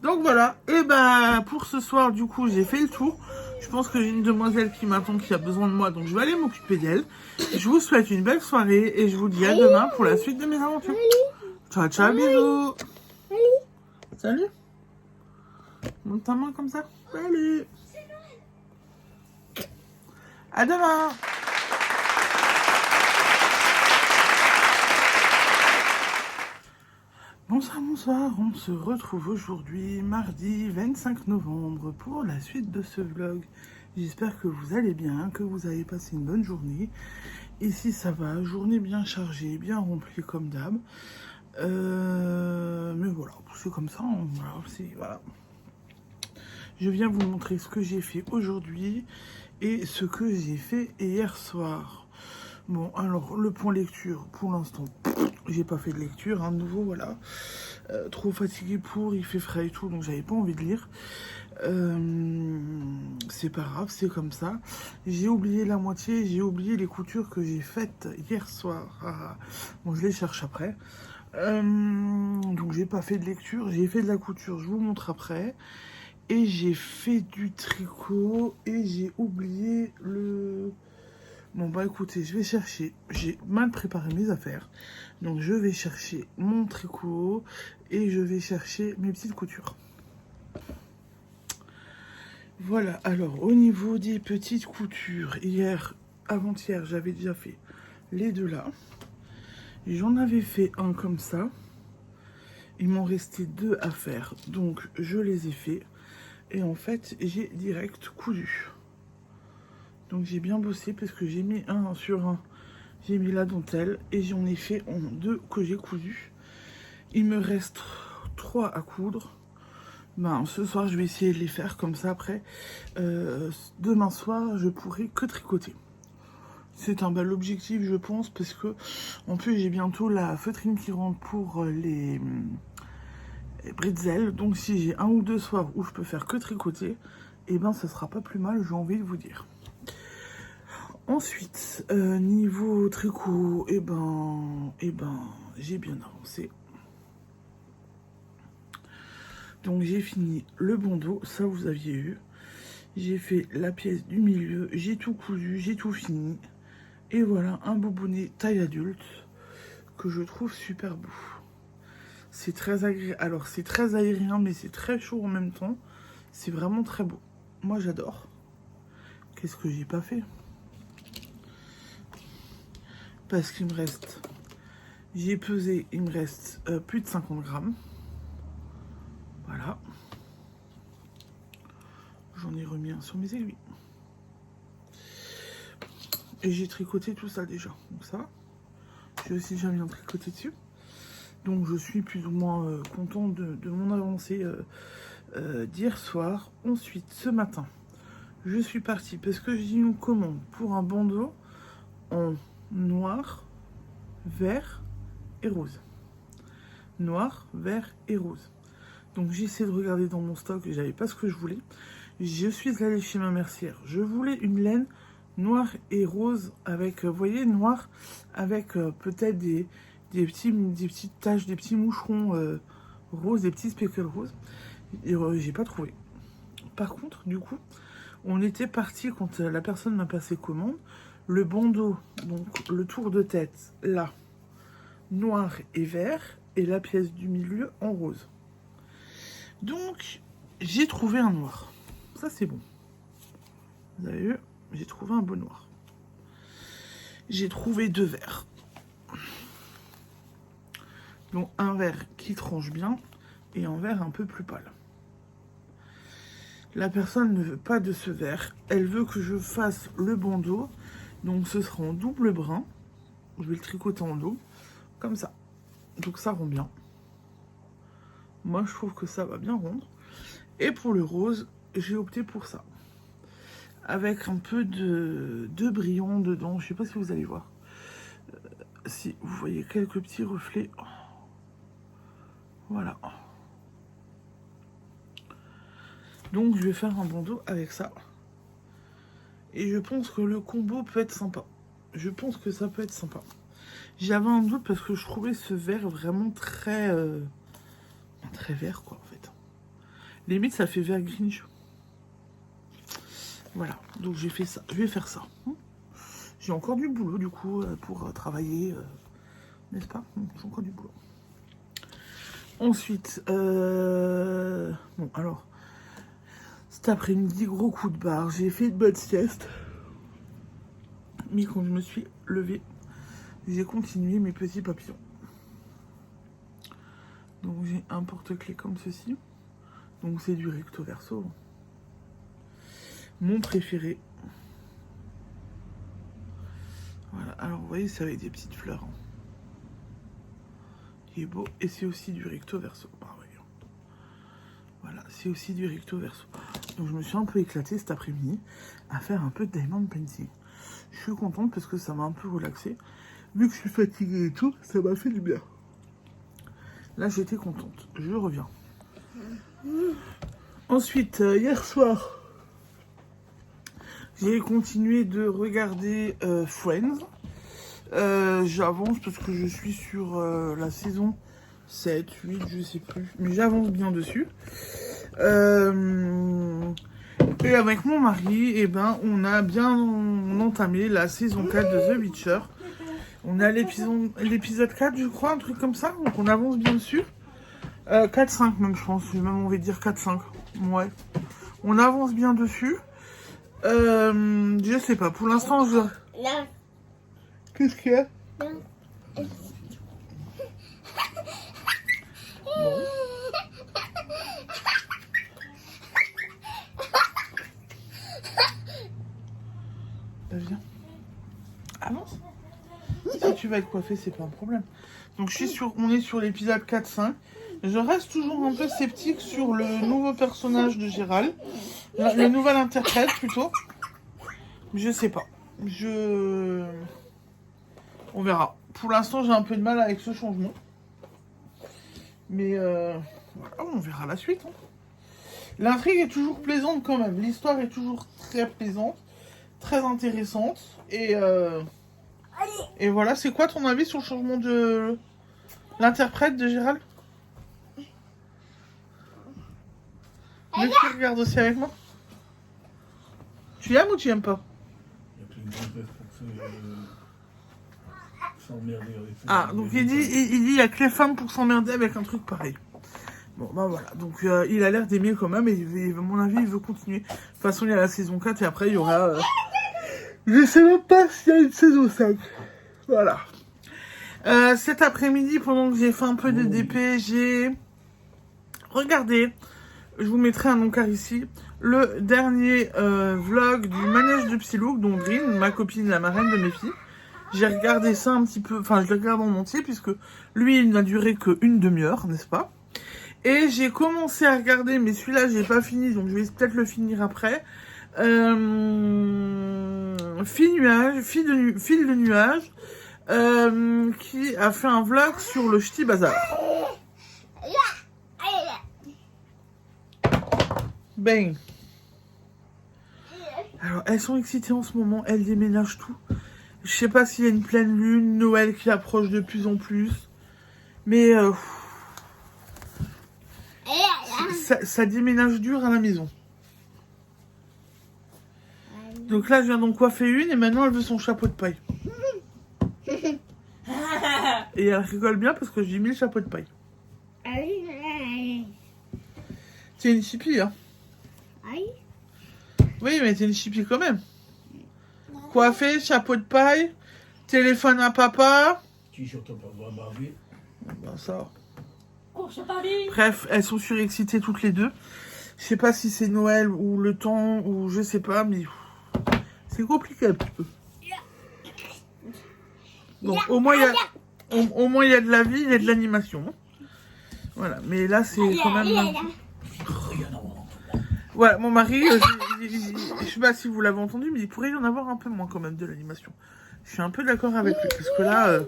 Donc voilà, et ben pour ce soir du coup j'ai fait le tour. Je pense que j'ai une demoiselle qui m'attend, qui a besoin de moi, donc je vais aller m'occuper d'elle. Je vous souhaite une belle soirée et je vous dis à demain pour la suite de mes aventures. Ciao ciao, bisous. Salut. Monte ta main comme ça. Salut. À demain. Bonsoir, bonsoir, on se retrouve aujourd'hui, mardi 25 novembre, pour la suite de ce vlog. J'espère que vous allez bien, que vous avez passé une bonne journée. Ici ça va, journée bien chargée, bien remplie comme d'hab. Mais voilà, c'est comme ça, voilà. Je viens vous montrer ce que j'ai fait aujourd'hui et ce que j'ai fait hier soir. Bon, alors, le point lecture, pour l'instant, j'ai pas fait de lecture, hein, de nouveau, voilà. Trop fatigué pour, il fait frais et tout, donc j'avais pas envie de lire. C'est pas grave, c'est comme ça. J'ai oublié la moitié, j'ai oublié les coutures que j'ai faites hier soir. Ah, bon, je les cherche après. Donc j'ai pas fait de lecture, j'ai fait de la couture, je vous montre après. Et j'ai fait du tricot et j'ai oublié le... Bon bah écoutez, je vais chercher, j'ai mal préparé mes affaires, donc je vais chercher mon tricot et je vais chercher mes petites coutures. Voilà, alors au niveau des petites coutures, avant-hier, j'avais déjà fait les deux là. J'en avais fait un comme ça, il m'en restait deux à faire, donc je les ai fait. Et en fait, j'ai direct cousu. Donc j'ai bien bossé parce que j'ai mis un sur un, j'ai mis la dentelle et j'en ai fait en deux que j'ai cousu. Il me reste 3 à coudre. Ben, ce soir je vais essayer de les faire comme ça après. Demain soir je pourrai que tricoter. C'est un bel objectif je pense parce que en plus j'ai bientôt la feutrine qui rentre pour les bretzel. Donc si j'ai un ou deux soirs où je peux faire que tricoter, et ben ce sera pas plus mal, j'ai envie de vous dire. Ensuite, niveau tricot, et ben, j'ai bien avancé. Donc j'ai fini le bandeau, ça vous aviez eu. J'ai fait la pièce du milieu, j'ai tout cousu, j'ai tout fini. Et voilà, un boubonnet taille adulte que je trouve super beau. C'est très agréable, alors c'est très aérien, mais c'est très chaud en même temps. C'est vraiment très beau. Moi j'adore. Qu'est-ce que j'ai pas fait ? Parce qu'il me reste, j'ai pesé, il me reste plus de 50 grammes. Voilà. J'en ai remis un sur mes aiguilles. Et j'ai tricoté tout ça déjà, donc ça va. J'ai aussi déjà bien tricoté dessus. Donc je suis plus ou moins contente de mon avancée d'hier soir. Ensuite, ce matin, je suis partie parce que j'ai une commande pour un bandeau en noir, vert et rose. Noir, vert et rose. Donc j'ai essayé de regarder dans mon stock et j'avais pas ce que je voulais. Je suis allée chez ma mercière. Je voulais une laine noire et rose avec, vous voyez, noir avec peut-être des petites taches, des petits moucherons roses, des petits speckles roses. Et j'ai pas trouvé. Par contre, du coup, on était parti quand la personne m'a passé commande. Le bandeau, donc le tour de tête, là, noir et vert, et la pièce du milieu en rose. Donc, j'ai trouvé un noir. Ça, c'est bon. Vous avez vu, j'ai trouvé un beau noir. J'ai trouvé 2 verts. Donc, un vert qui tranche bien et un vert un peu plus pâle. La personne ne veut pas de ce vert. Elle veut que je fasse le bandeau. Donc, ce sera en double brin. Je vais le tricoter en double. Comme ça. Donc, ça rend bien. Moi, je trouve que ça va bien rondre. Et pour le rose, j'ai opté pour ça. Avec un peu de brillant dedans. Je sais pas si vous allez voir. Si vous voyez quelques petits reflets. Voilà. Donc, je vais faire un bandeau avec ça. Et je pense que le combo peut être sympa. Je pense que ça peut être sympa. J'avais un doute parce que je trouvais ce vert vraiment très... très vert, quoi, en fait. Limite, ça fait vert Grinch. Voilà, donc j'ai fait ça. Je vais faire ça. J'ai encore du boulot, du coup, pour travailler. N'est-ce pas? J'ai encore du boulot. Ensuite, bon, alors... Cet après-midi, gros coup de barre. J'ai fait une bonne sieste. Mais quand je me suis levée, j'ai continué mes petits papillons. Donc j'ai un porte-clés comme ceci. Donc c'est du recto verso. Mon préféré. Voilà, alors vous voyez, c'est avec des petites fleurs. Qui est beau. Et c'est aussi du recto verso. Pareil. Voilà, c'est aussi du recto verso. Donc je me suis un peu éclatée cet après-midi à faire un peu de diamond painting. Je suis contente parce que ça m'a un peu relaxée. Vu que je suis fatiguée et tout, ça m'a fait du bien. Là, j'étais contente. Je reviens. Ensuite, hier soir, j'ai continué de regarder Friends. J'avance parce que je suis sur la saison 7, 8, je sais plus. Mais j'avance bien dessus. Et avec mon mari, eh ben, on a bien entamé la saison 4 de The Witcher. On est à l'épisode 4, je crois, un truc comme ça. Donc on avance bien dessus. 4-5 même, je pense. Même on va dire 4-5. Ouais. On avance bien dessus. Je sais pas. Pour l'instant, je... Là. Qu'est-ce qu'il y a? Là. Bon. Viens. Avance. Si tu vas être coiffé, c'est pas un problème. Donc on est sur l'épisode 4-5. Je reste toujours un peu sceptique sur le nouveau personnage de Gérald. Le nouvel interprète plutôt. Je sais pas. On verra. Pour l'instant, j'ai un peu de mal avec ce changement. Mais voilà, on verra la suite. Hein. L'intrigue est toujours plaisante quand même. L'histoire est toujours très plaisante. Très intéressante. Et voilà, c'est quoi ton avis sur le changement de l'interprète de Gérald? Tu regardes aussi avec moi? Tu aimes ou tu aimes pas? Ah, donc il dit il y a que les femmes pour s'emmerder avec un truc pareil. Bon, bah voilà. Donc il a l'air d'aimer quand même et à mon avis, il veut continuer. De toute façon, il y a la saison 4 et après, il y aura... Je sais même pas s'il y a une saison 5. Voilà. Cet après-midi, pendant que j'ai fait un peu de DP, j'ai regardé, je vous mettrai un encart ici, le dernier vlog du manège de Psylook, dont Green, ma copine, la marraine de mes filles. J'ai regardé ça un petit peu, enfin je le regarde en entier puisque lui il n'a duré qu'une demi-heure, n'est-ce pas? Et j'ai commencé à regarder, mais celui-là j'ai pas fini, donc je vais peut-être le finir après. Fil de nuage, qui a fait un vlog sur le Ch'ti Bazar. Bang. Alors elles sont excitées en ce moment, elles déménagent tout. Je sais pas s'il y a une pleine lune, Noël qui approche de plus en plus. Mais ça déménage dur à la maison. Donc là, je viens d'en coiffer une et maintenant elle veut son chapeau de paille. Et elle rigole bien parce que j'ai mis le chapeau de paille. C'est une chipie, hein? Oui, mais t'es une chipie quand même. Coiffé, chapeau de paille, téléphone à papa. T-shirt à papa Barbie. Ben ça. Course Barbie. Bref, elles sont surexcitées toutes les deux. Je sais pas si c'est Noël ou le temps ou je sais pas, mais c'est compliqué un petit peu. Bon, au moins il y a de la vie, il y a de l'animation. Voilà, mais là c'est quand même. Ouais, mon mari, je sais pas si vous l'avez entendu, mais il pourrait y en avoir un peu moins quand même de l'animation. Je suis un peu d'accord avec lui, parce que là,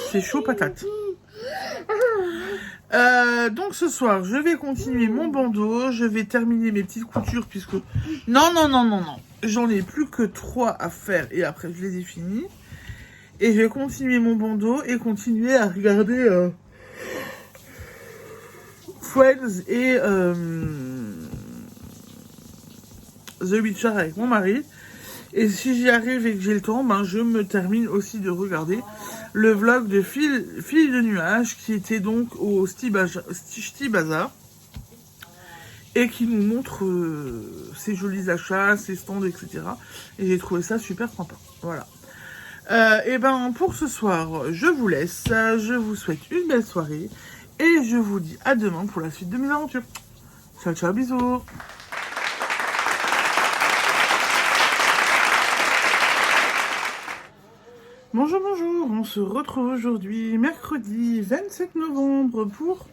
c'est chaud patate. Donc ce soir, je vais continuer mon bandeau, je vais terminer mes petites coutures, puisque... Non, j'en ai plus que 3 à faire, et après je les ai finis. Et je vais continuer mon bandeau, et continuer à regarder Friends et... The Witcher avec mon mari. Et si j'y arrive et que j'ai le temps, ben je me termine aussi de regarder le vlog de Fil de nuage qui était donc au Ch'ti Bazar et qui nous montre ses jolis achats, ses stands, etc. Et j'ai trouvé ça super sympa. Voilà. Et ben pour ce soir, je vous laisse. Je vous souhaite une belle soirée et je vous dis à demain pour la suite de mes aventures. Ciao, ciao, bisous. Bonjour, on se retrouve aujourd'hui, mercredi 26 novembre pour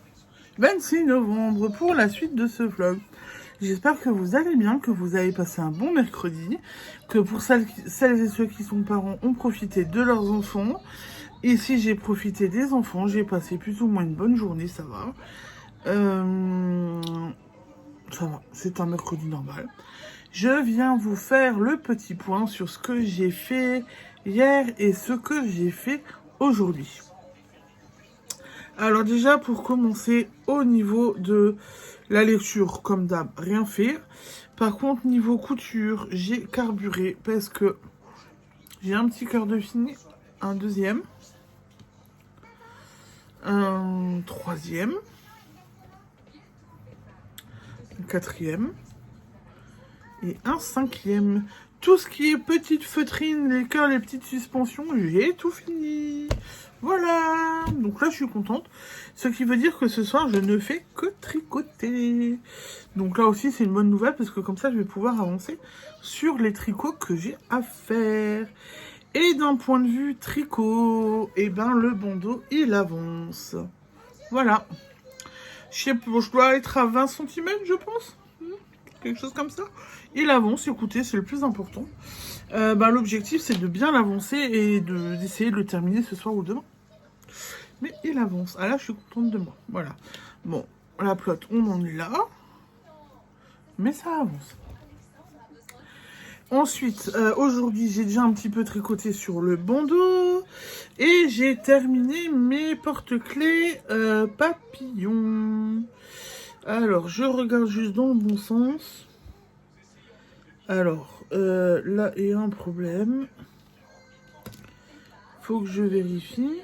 la suite de ce vlog. J'espère que vous allez bien, que vous avez passé un bon mercredi, que pour celles et ceux qui sont parents ont profité de leurs enfants. Ici, j'ai profité des enfants, j'ai passé plus ou moins une bonne journée, ça va. Ça va, c'est un mercredi normal. Je viens vous faire le petit point sur ce que j'ai fait hier et ce que j'ai fait aujourd'hui. Alors déjà, pour commencer, au niveau de la lecture, comme d'hab, rien fait. Par contre, niveau couture, j'ai carburé parce que j'ai un petit cœur de fini, un deuxième, un troisième, un quatrième et un cinquième. Tout ce qui est petite feutrine, les cœurs, les petites suspensions, j'ai tout fini. Voilà. Donc là, je suis contente. Ce qui veut dire que ce soir, je ne fais que tricoter. Donc là aussi, c'est une bonne nouvelle parce que comme ça, je vais pouvoir avancer sur les tricots que j'ai à faire. Et d'un point de vue tricot, eh ben, le bandeau, il avance. Voilà. Je dois être à 20 cm, je pense. Quelque chose comme ça. Il avance, écoutez, c'est le plus important. L'objectif, c'est de bien l'avancer et d'essayer de le terminer ce soir ou demain. Mais il avance. Ah là, je suis contente de moi. Voilà. Bon, la plotte, on en est là. Mais ça avance. Ensuite, aujourd'hui, j'ai déjà un petit peu tricoté sur le bandeau. Et j'ai terminé mes porte-clés papillons. Alors, je regarde juste dans le bon sens. Alors, là, il y a un problème. Faut que je vérifie.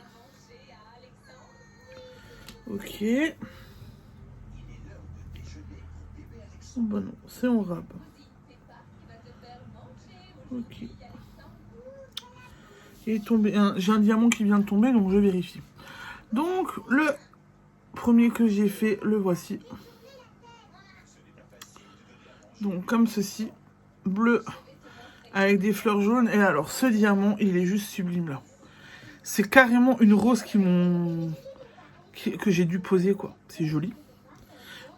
Ok. Oh bah non, c'est en rab. Ok. Il est tombé. J'ai un diamant qui vient de tomber, donc je vérifie. Donc, le premier que j'ai fait, le voici. Donc comme ceci, bleu avec des fleurs jaunes. Et alors ce diamant, il est juste sublime là. C'est carrément une rose que j'ai dû poser quoi. C'est joli.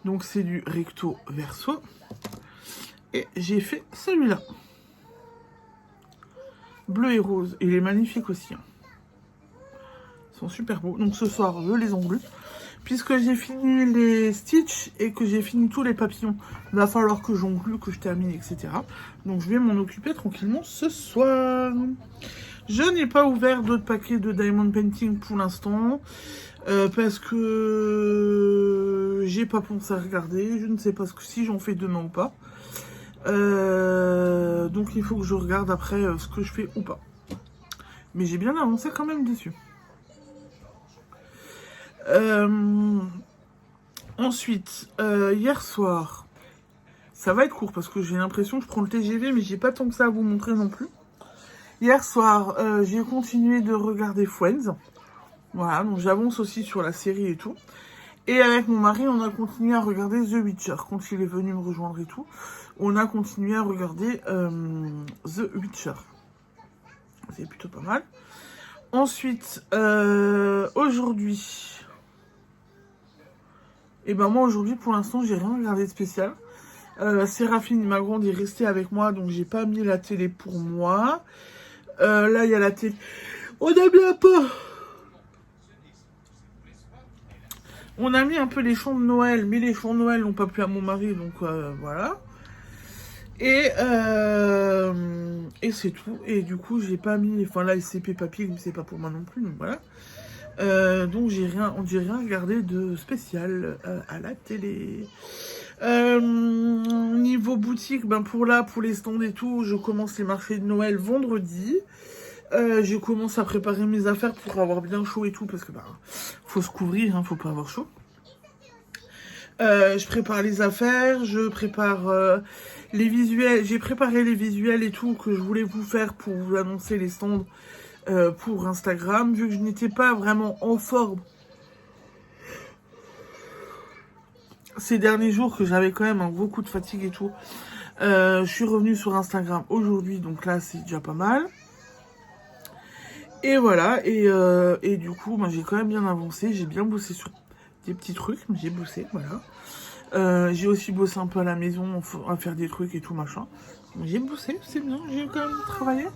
Donc c'est du recto verso. Et j'ai fait celui-là. Bleu et rose. Il est magnifique aussi. Hein. Ils sont super beaux. Donc ce soir, je les englue. Puisque j'ai fini les stitches et que j'ai fini tous les papillons, il va falloir que j'englue, que je termine, etc. Donc je vais m'en occuper tranquillement ce soir. Je n'ai pas ouvert d'autres paquets de Diamond Painting pour l'instant. Parce que j'ai pas pensé à regarder. Je ne sais pas si j'en fais demain ou pas. Donc il faut que je regarde après ce que je fais ou pas. Mais j'ai bien avancé quand même dessus. Ensuite, hier soir, ça va être court parce que j'ai l'impression que je prends le TGV, mais j'ai pas tant que ça à vous montrer non plus. Hier soir, j'ai continué de regarder Friends. Voilà, donc j'avance aussi sur la série et tout. Et avec mon mari, on a continué à regarder The Witcher. Quand il est venu me rejoindre et tout, on a continué à regarder The Witcher. C'est plutôt pas mal. Ensuite, aujourd'hui... Et ben moi aujourd'hui pour l'instant j'ai rien regardé de spécial. Séraphine, ma grande, est restée avec moi, donc j'ai pas mis la télé pour moi. Là il y a la télé. On a mis un peu. On a mis un peu les chants de Noël, mais les chants de Noël n'ont pas plu à mon mari, donc voilà. Et c'est tout. Et du coup j'ai pas mis. Enfin là SCP papier, mais c'est pas pour moi non plus, donc voilà. Donc j'ai rien regardé de spécial à la télé. Niveau boutique, ben pour les stands et tout, je commence les marchés de Noël vendredi. Je commence à préparer mes affaires pour avoir bien chaud et tout, parce que faut se couvrir, hein, faut pas avoir chaud. Je prépare les affaires, je prépare les visuels. J'ai préparé les visuels et tout que je voulais vous faire pour vous annoncer les stands. Pour Instagram, vu que je n'étais pas vraiment en forme ces derniers jours, que j'avais quand même un gros coup de fatigue et tout, je suis revenue sur Instagram aujourd'hui, donc là c'est déjà pas mal. Et voilà, et du coup j'ai quand même bien avancé, j'ai bien bossé sur des petits trucs, mais j'ai bossé, voilà. J'ai aussi bossé un peu à la maison à faire des trucs et tout machin. J'ai bossé, c'est bien, j'ai quand même travaillé.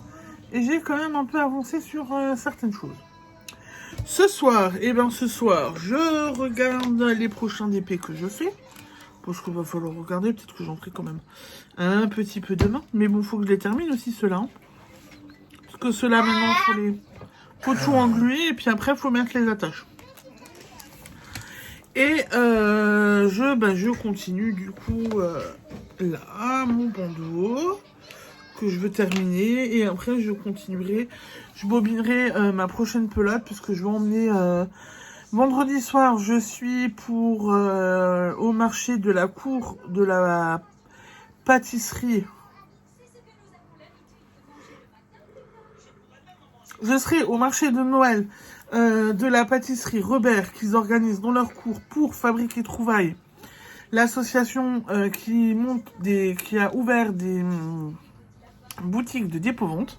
Et j'ai quand même un peu avancé sur certaines choses. Ce soir, je regarde les prochains DP que je fais. Parce qu'il va falloir regarder, peut-être que j'en ferai quand même un petit peu demain. Mais bon, faut que je les termine aussi, ceux-là. Hein. Parce que ceux-là, maintenant, faut tout engluer. Et puis après, faut mettre les attaches. Et je continue, du coup, là, mon bandeau. Que je veux terminer, et après je continuerai, je bobinerai ma prochaine pelade, puisque je vais emmener vendredi soir, je suis pour au marché de la cour de la pâtisserie. Je serai au marché de Noël de la pâtisserie Robert, qu'ils organisent dans leur cours pour Fabrique et Trouvailles, l'association qui a ouvert des boutique de dépôt-vente.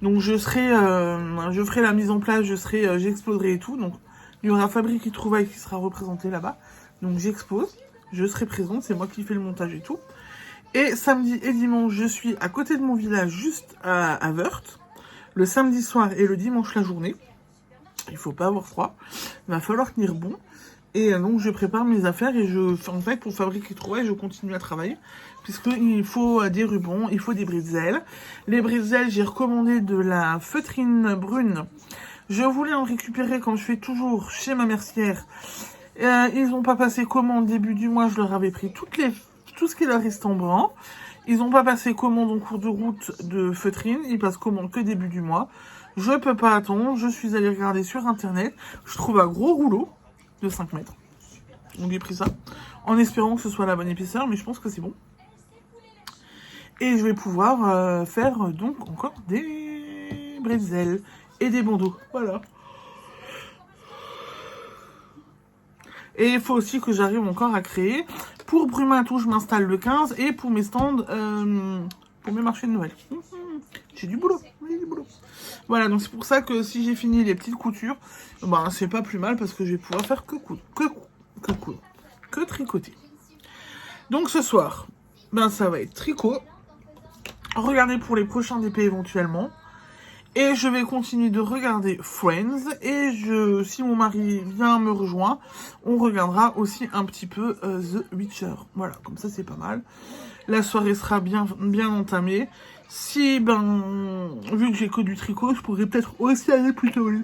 Donc je ferai la mise en place, j'exposerai et tout. Donc il y aura Fabrique et Trouvailles qui sera représenté là-bas. Donc j'expose, je serai présente, c'est moi qui fais le montage et tout. Et samedi et dimanche, je suis à côté de mon village, juste à Wörth. Le samedi soir et le dimanche la journée. Il faut pas avoir froid. Il va falloir tenir bon. Et donc je prépare mes affaires et en fait pour Fabrique et Trouvailles, je continue à travailler. Puisqu'il faut des rubans, il faut des bretzels. Les bretzels, j'ai recommandé de la feutrine brune. Je voulais en récupérer comme je fais toujours chez ma mercière. Ils n'ont pas passé commande début du mois, je leur avais pris tout ce qui leur reste en brun. Ils n'ont pas passé commande en cours de route de feutrine, ils passent commande que début du mois. Je peux pas attendre, je suis allée regarder sur internet. Je trouve un gros rouleau de 5 mètres. Donc j'ai pris ça, en espérant que ce soit la bonne épaisseur, mais je pense que c'est bon. Et je vais pouvoir faire donc encore des bretzels et des bandeaux. Voilà. Et il faut aussi que j'arrive encore à créer Pour Brumain et tout, je m'installe le 15. Et pour mes stands, pour mes marchés de Noël. J'ai du boulot. Oui, du boulot. Voilà, donc c'est pour ça que si j'ai fini les petites coutures, ben c'est pas plus mal parce que je vais pouvoir faire que tricoter. Donc ce soir, ben ça va être tricot. Regardez pour les prochains DP éventuellement. Et je vais continuer de regarder Friends. Et si mon mari vient me rejoindre, on regardera aussi un petit peu The Witcher. Voilà, comme ça c'est pas mal. La soirée sera bien entamée. Si, vu que j'ai que du tricot, je pourrais peut-être aussi aller plutôt au lit.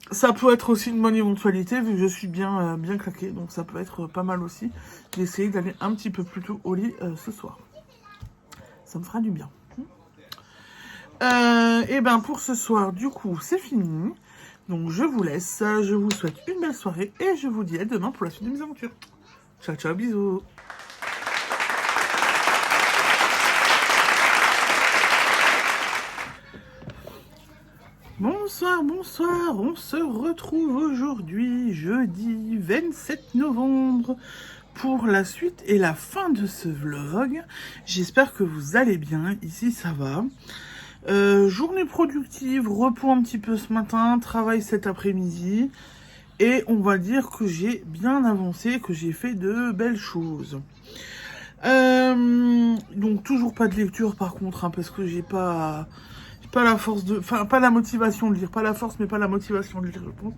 Ça peut être aussi une bonne éventualité, vu que je suis bien claquée. Donc ça peut être pas mal aussi d'essayer d'aller un petit peu plus tôt au lit ce soir. Ça me fera du bien. Et pour ce soir, du coup, c'est fini. Donc je vous laisse. Je vous souhaite une belle soirée. Et je vous dis à demain pour la suite de mes aventures. Ciao, ciao, bisous. Bonsoir, bonsoir, on se retrouve aujourd'hui, jeudi 27 novembre, pour la suite et la fin de ce vlog. J'espère que vous allez bien, ici ça va. Journée productive, repos un petit peu ce matin, travail cet après-midi. Et on va dire que j'ai bien avancé, que j'ai fait de belles choses. Donc toujours pas de lecture par contre, hein, parce que j'ai pas la force de... Enfin, pas la motivation de lire. Pas la force, mais pas la motivation de lire, je pense.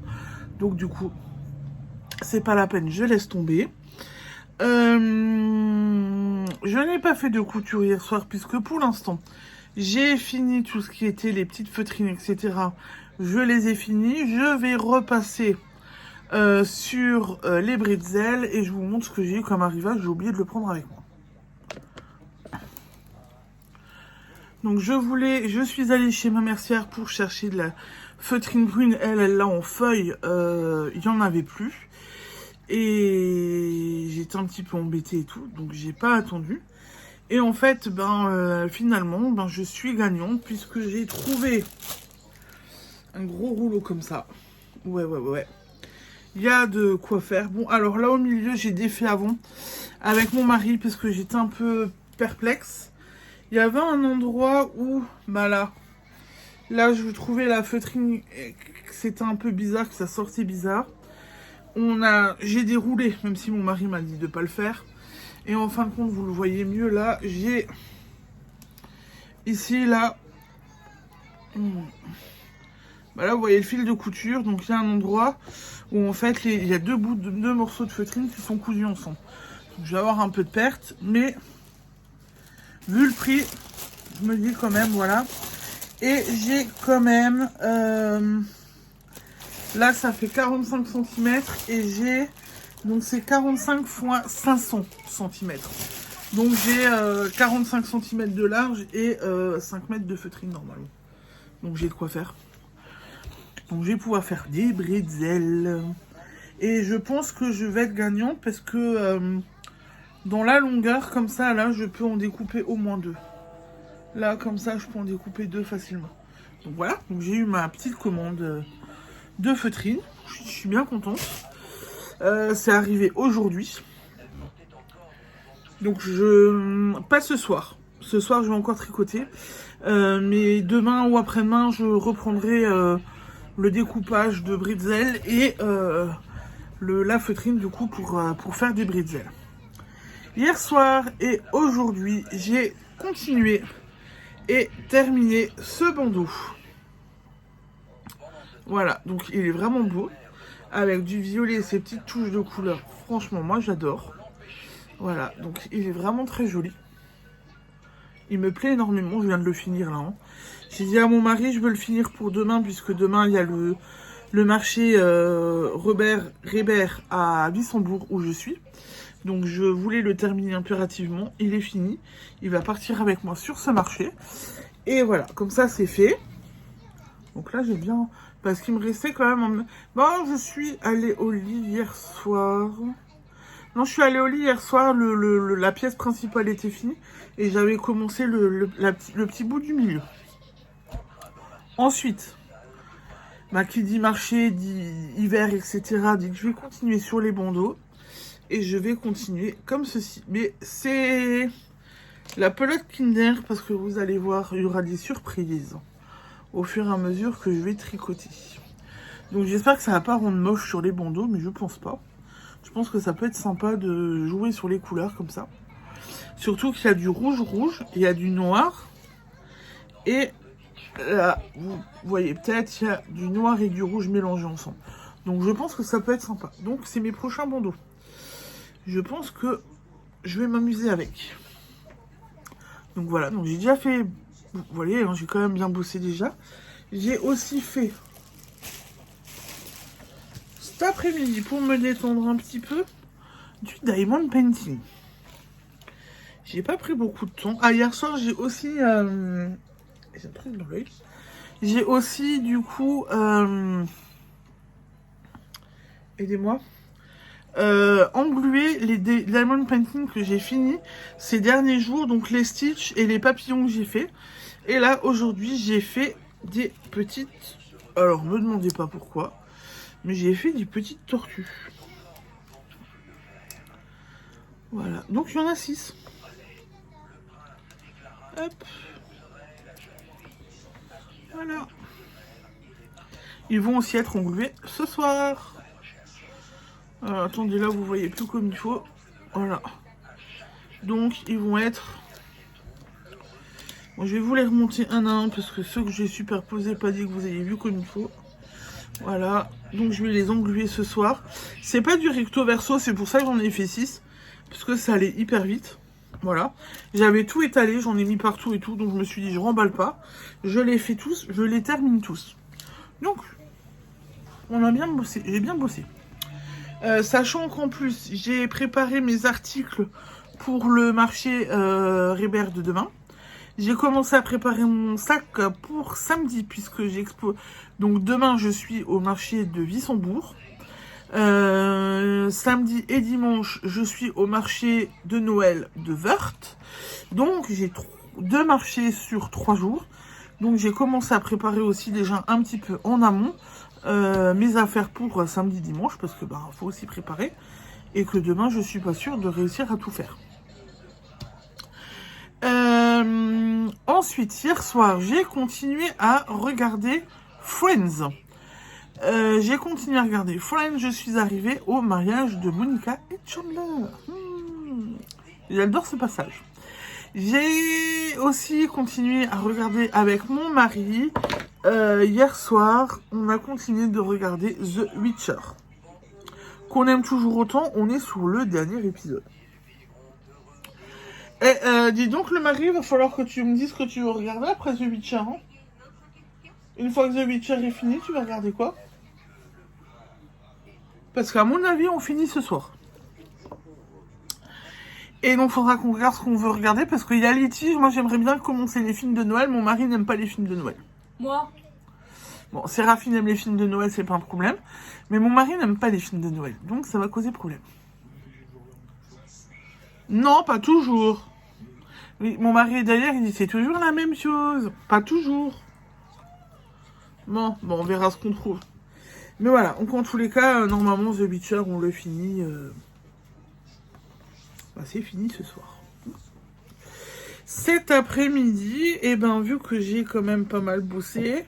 Donc, du coup, c'est pas la peine. Je laisse tomber. Je n'ai pas fait de couture hier soir, puisque pour l'instant, j'ai fini tout ce qui était les petites feutrines, etc. Je les ai finis. Je vais repasser sur les bretzels et je vous montre ce que j'ai eu comme arrivage. J'ai oublié de le prendre avec moi. Donc je suis allée chez ma mercière pour chercher de la feutrine brune. Elle l'a en feuille, il n'y en avait plus. Et j'étais un petit peu embêtée et tout, donc j'ai pas attendu. Et en fait, finalement, je suis gagnante puisque j'ai trouvé un gros rouleau comme ça. Ouais. Il y a de quoi faire. Bon, alors là au milieu, j'ai défait avant avec mon mari parce que j'étais un peu perplexe. Il y avait un endroit où, là, je trouvais la feutrine, que c'était un peu bizarre, que ça sortait bizarre. J'ai déroulé, même si mon mari m'a dit de pas le faire. Et en fin de compte, vous le voyez mieux, là, j'ai, ici, là, là, vous voyez le fil de couture. Donc, il y a un endroit où, en fait, il y a deux morceaux de feutrine qui sont cousus ensemble. Donc, je vais avoir un peu de perte, mais... Vu le prix, je me dis quand même, voilà. Et j'ai quand même... là, ça fait 45 cm et j'ai... Donc, c'est 45 x 500 cm. Donc, j'ai 45 cm de large et 5 mètres de feutrine normalement. Donc, j'ai de quoi faire. Donc, je vais pouvoir faire des bretzels. Et je pense que je vais être gagnante parce que... dans la longueur, comme ça, là, je peux en découper au moins 2. Là, comme ça, je peux en découper 2 facilement. Donc voilà, donc j'ai eu ma petite commande de feutrine. Je suis bien contente. C'est arrivé aujourd'hui. Donc pas ce soir. Ce soir, je vais encore tricoter. Mais demain ou après-demain, je reprendrai le découpage de bretzel et la feutrine, du coup, pour faire des bretzels. Hier soir et aujourd'hui, j'ai continué et terminé ce bandeau. Voilà, donc il est vraiment beau. Avec du violet et ses petites touches de couleur. Franchement, moi j'adore. Voilà, donc il est vraiment très joli. Il me plaît énormément, je viens de le finir là. Hein. J'ai dit à mon mari, je veux le finir pour demain, puisque demain il y a le marché Rébert à Wissembourg où je suis. Donc je voulais le terminer impérativement. Il est fini. Il va partir avec moi sur ce marché. Et voilà, comme ça c'est fait. Donc là j'ai bien... Parce qu'il me restait quand même... Bon, je suis allée au lit hier soir. Non, je suis allée au lit hier soir. La pièce principale était finie. Et j'avais commencé le petit bout du milieu. Ensuite, qui dit marché, dit hiver, etc. dit que je vais continuer sur les bandeaux. Et je vais continuer comme ceci. Mais c'est la pelote Kinder parce que vous allez voir, il y aura des surprises au fur et à mesure que je vais tricoter. Donc j'espère que ça va pas rendre moche sur les bandeaux, mais je pense pas. Je pense que ça peut être sympa de jouer sur les couleurs comme ça. Surtout qu'il y a du rouge, il y a du noir. Et là, vous voyez peut-être, il y a du noir et du rouge mélangés ensemble. Donc je pense que ça peut être sympa. Donc c'est mes prochains bandeaux. Je pense que je vais m'amuser avec. Donc voilà, donc j'ai déjà fait... Vous voyez, hein, j'ai quand même bien bossé déjà. J'ai aussi fait... cet après-midi, pour me détendre un petit peu, du diamond painting. J'ai pas pris beaucoup de temps. Ah, hier soir, j'ai aussi... j'ai un truc dans l'œil. J'ai aussi, du coup... aidez-moi. Englué les diamond painting que j'ai fini ces derniers jours. Donc, les stitches et les papillons que j'ai fait. Et là, aujourd'hui, j'ai fait des petites... Alors, me demandez pas pourquoi. Mais j'ai fait des petites tortues. Voilà. Donc, il y en a 6. Hop. Voilà. Ils vont aussi être englués ce soir. Alors, attendez, là, vous voyez plus comme il faut. Voilà. Donc, ils vont être... Bon, je vais vous les remonter un à un parce que ceux que j'ai superposés, pas dit que vous ayez vu comme il faut. Voilà. Donc, je vais les engluer ce soir. C'est pas du recto verso, c'est pour ça que j'en ai fait 6. Parce que ça allait hyper vite. Voilà. J'avais tout étalé, j'en ai mis partout et tout. Donc, je me suis dit, je remballe pas. Je les fais tous, je les termine tous. Donc, on a bien bossé. J'ai bien bossé. Sachant qu'en plus, j'ai préparé mes articles pour le marché Rébert de demain. J'ai commencé à préparer mon sac pour samedi, puisque j'expose. Donc demain, je suis au marché de Wissembourg. Samedi et dimanche, je suis au marché de Noël de Wörth. Donc j'ai 2 marchés sur 3 jours. Donc j'ai commencé à préparer aussi déjà un petit peu en amont mes affaires pour samedi dimanche parce que bah faut aussi préparer et que demain je suis pas sûre de réussir à tout faire. Ensuite hier soir j'ai continué à regarder Friends. J'ai continué à regarder Friends. Je suis arrivée au mariage de Monica et Chandler. J'adore ce passage. J'ai aussi continué à regarder avec mon mari. Hier soir, on a continué de regarder The Witcher. Qu'on aime toujours autant, on est sur le dernier épisode. Et dis donc le mari, il va falloir que tu me dises ce que tu veux regarder après The Witcher. Hein. Une fois que The Witcher est fini, tu vas regarder quoi? Parce qu'à mon avis, on finit ce soir. Et donc, il faudra qu'on regarde ce qu'on veut regarder parce qu'il y a litige. Moi, j'aimerais bien commencer les films de Noël. Mon mari n'aime pas les films de Noël. Moi? Bon, Séraphine aime les films de Noël, c'est pas un problème. Mais mon mari n'aime pas les films de Noël. Donc, ça va causer problème. Non, pas toujours. Oui, mon mari, d'ailleurs, il dit c'est toujours la même chose. Pas toujours. Bon, on verra ce qu'on trouve. Mais voilà, donc en tous les cas, normalement, The Witcher, on le finit... Bah, c'est fini ce soir. Cet après-midi, et ben vu que j'ai quand même pas mal bossé,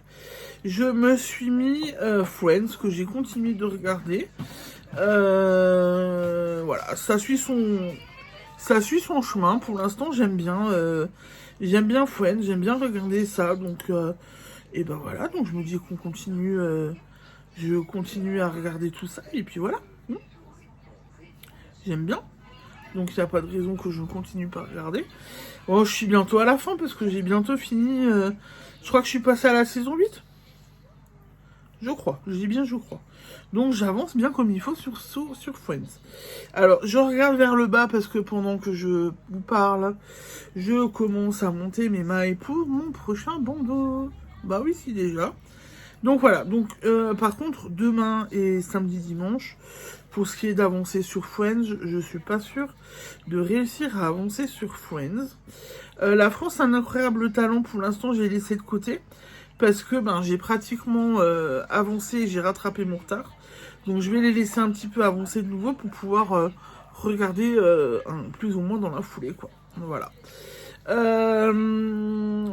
je me suis mis Friends, que j'ai continué de regarder. Voilà, ça suit son chemin. Pour l'instant, j'aime bien Friends, j'aime bien regarder ça. Donc, et ben voilà, donc je me dis qu'on continue, je continue à regarder tout ça. Et puis voilà, j'aime bien. Donc, il n'y a pas de raison que je ne continue pas à regarder. Oh, je suis bientôt à la fin parce que j'ai bientôt fini. Je crois que je suis passée à la saison 8. Je crois. Je dis bien je crois. Donc, j'avance bien comme il faut sur Friends. Alors, je regarde vers le bas parce que pendant que je vous parle, je commence à monter mes mailles pour mon prochain bandeau. Bah oui, si déjà. Donc, voilà. Donc, par contre, demain et samedi, dimanche... Pour ce qui est d'avancer sur Friends, je suis pas sûre de réussir à avancer sur Friends. La France a un incroyable talent, pour l'instant j'ai laissé de côté. Parce que j'ai pratiquement avancé et j'ai rattrapé mon retard. Donc je vais les laisser un petit peu avancer de nouveau pour pouvoir regarder plus ou moins dans la foulée, quoi. Voilà.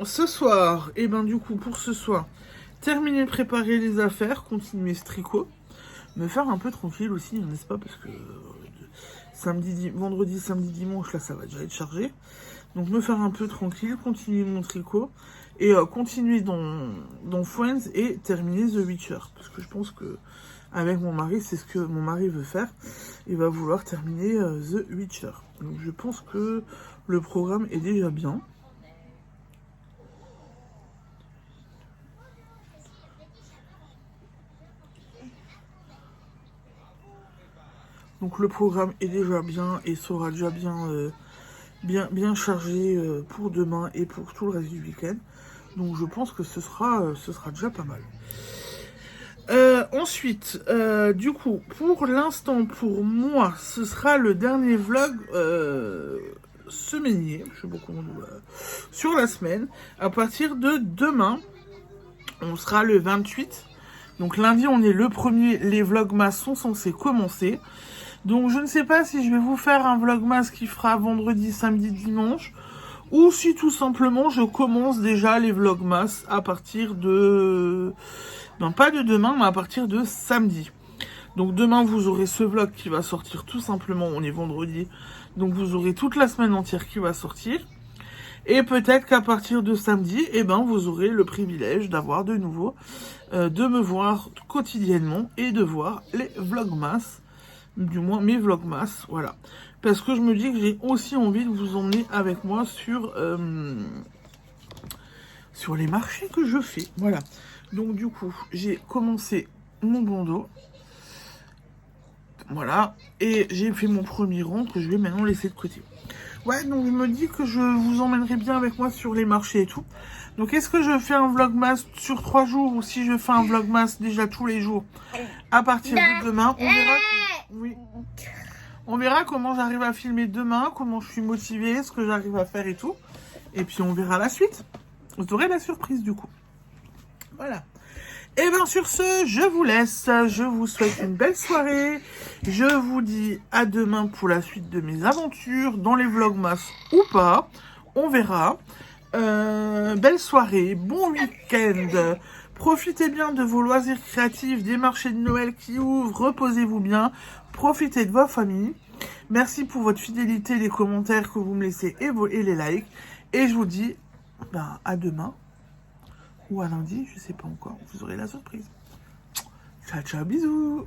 Ce soir, et ben du coup, pour ce soir, terminer de préparer les affaires, continuer ce tricot, me faire un peu tranquille aussi, n'est-ce pas, parce que vendredi, samedi, dimanche, là, ça va déjà être chargé. Donc, me faire un peu tranquille, continuer mon tricot, et continuer dans Friends et terminer The Witcher. Parce que je pense que avec mon mari, c'est ce que mon mari veut faire. Il va vouloir terminer The Witcher. Donc, je pense que le programme est déjà bien. Donc le programme est déjà bien et sera déjà bien chargé pour demain et pour tout le reste du week-end. Donc je pense que ce sera déjà pas mal. Ensuite, du coup, pour l'instant, pour moi, ce sera le dernier vlog semainier, je sais pas comment on dit, sur la semaine. À partir de demain, on sera le 28. Donc lundi, on est le 1er, les vlogmas sont censés commencer. Donc je ne sais pas si je vais vous faire un vlogmas qui fera vendredi, samedi, dimanche, ou si tout simplement je commence déjà les vlogmas à partir de... Non, pas de demain, mais à partir de samedi. Donc demain, vous aurez ce vlog qui va sortir tout simplement, on est vendredi, donc vous aurez toute la semaine entière qui va sortir. Et peut-être qu'à partir de samedi, eh ben, vous aurez le privilège d'avoir de nouveau, de me voir quotidiennement et de voir les vlogmas, du moins mes vlogmas, voilà. Parce que je me dis que j'ai aussi envie de vous emmener avec moi sur les marchés que je fais, voilà. Donc du coup, j'ai commencé mon bandeau, voilà, et j'ai fait mon premier rang que je vais maintenant laisser de côté. Ouais, donc je me dis que je vous emmènerai bien avec moi sur les marchés et tout. Donc est-ce que je fais un vlogmas sur 3 jours ou si je fais un vlogmas déjà tous les jours à partir de demain, on verra. Oui. On verra comment j'arrive à filmer demain, comment je suis motivée, ce que j'arrive à faire et tout. Et puis on verra la suite. Vous aurez la surprise du coup. Voilà. Et bien sur ce, je vous laisse. Je vous souhaite une belle soirée. Je vous dis à demain pour la suite de mes aventures, dans les vlogmas ou pas. On verra. Belle soirée, bon week-end. Profitez bien de vos loisirs créatifs, des marchés de Noël qui ouvrent. Reposez-vous bien. Profitez de vos familles. Merci pour votre fidélité, les commentaires que vous me laissez et les likes. Et je vous dis à demain. Ou à lundi, je sais pas encore. Vous aurez la surprise. Ciao, ciao, bisous.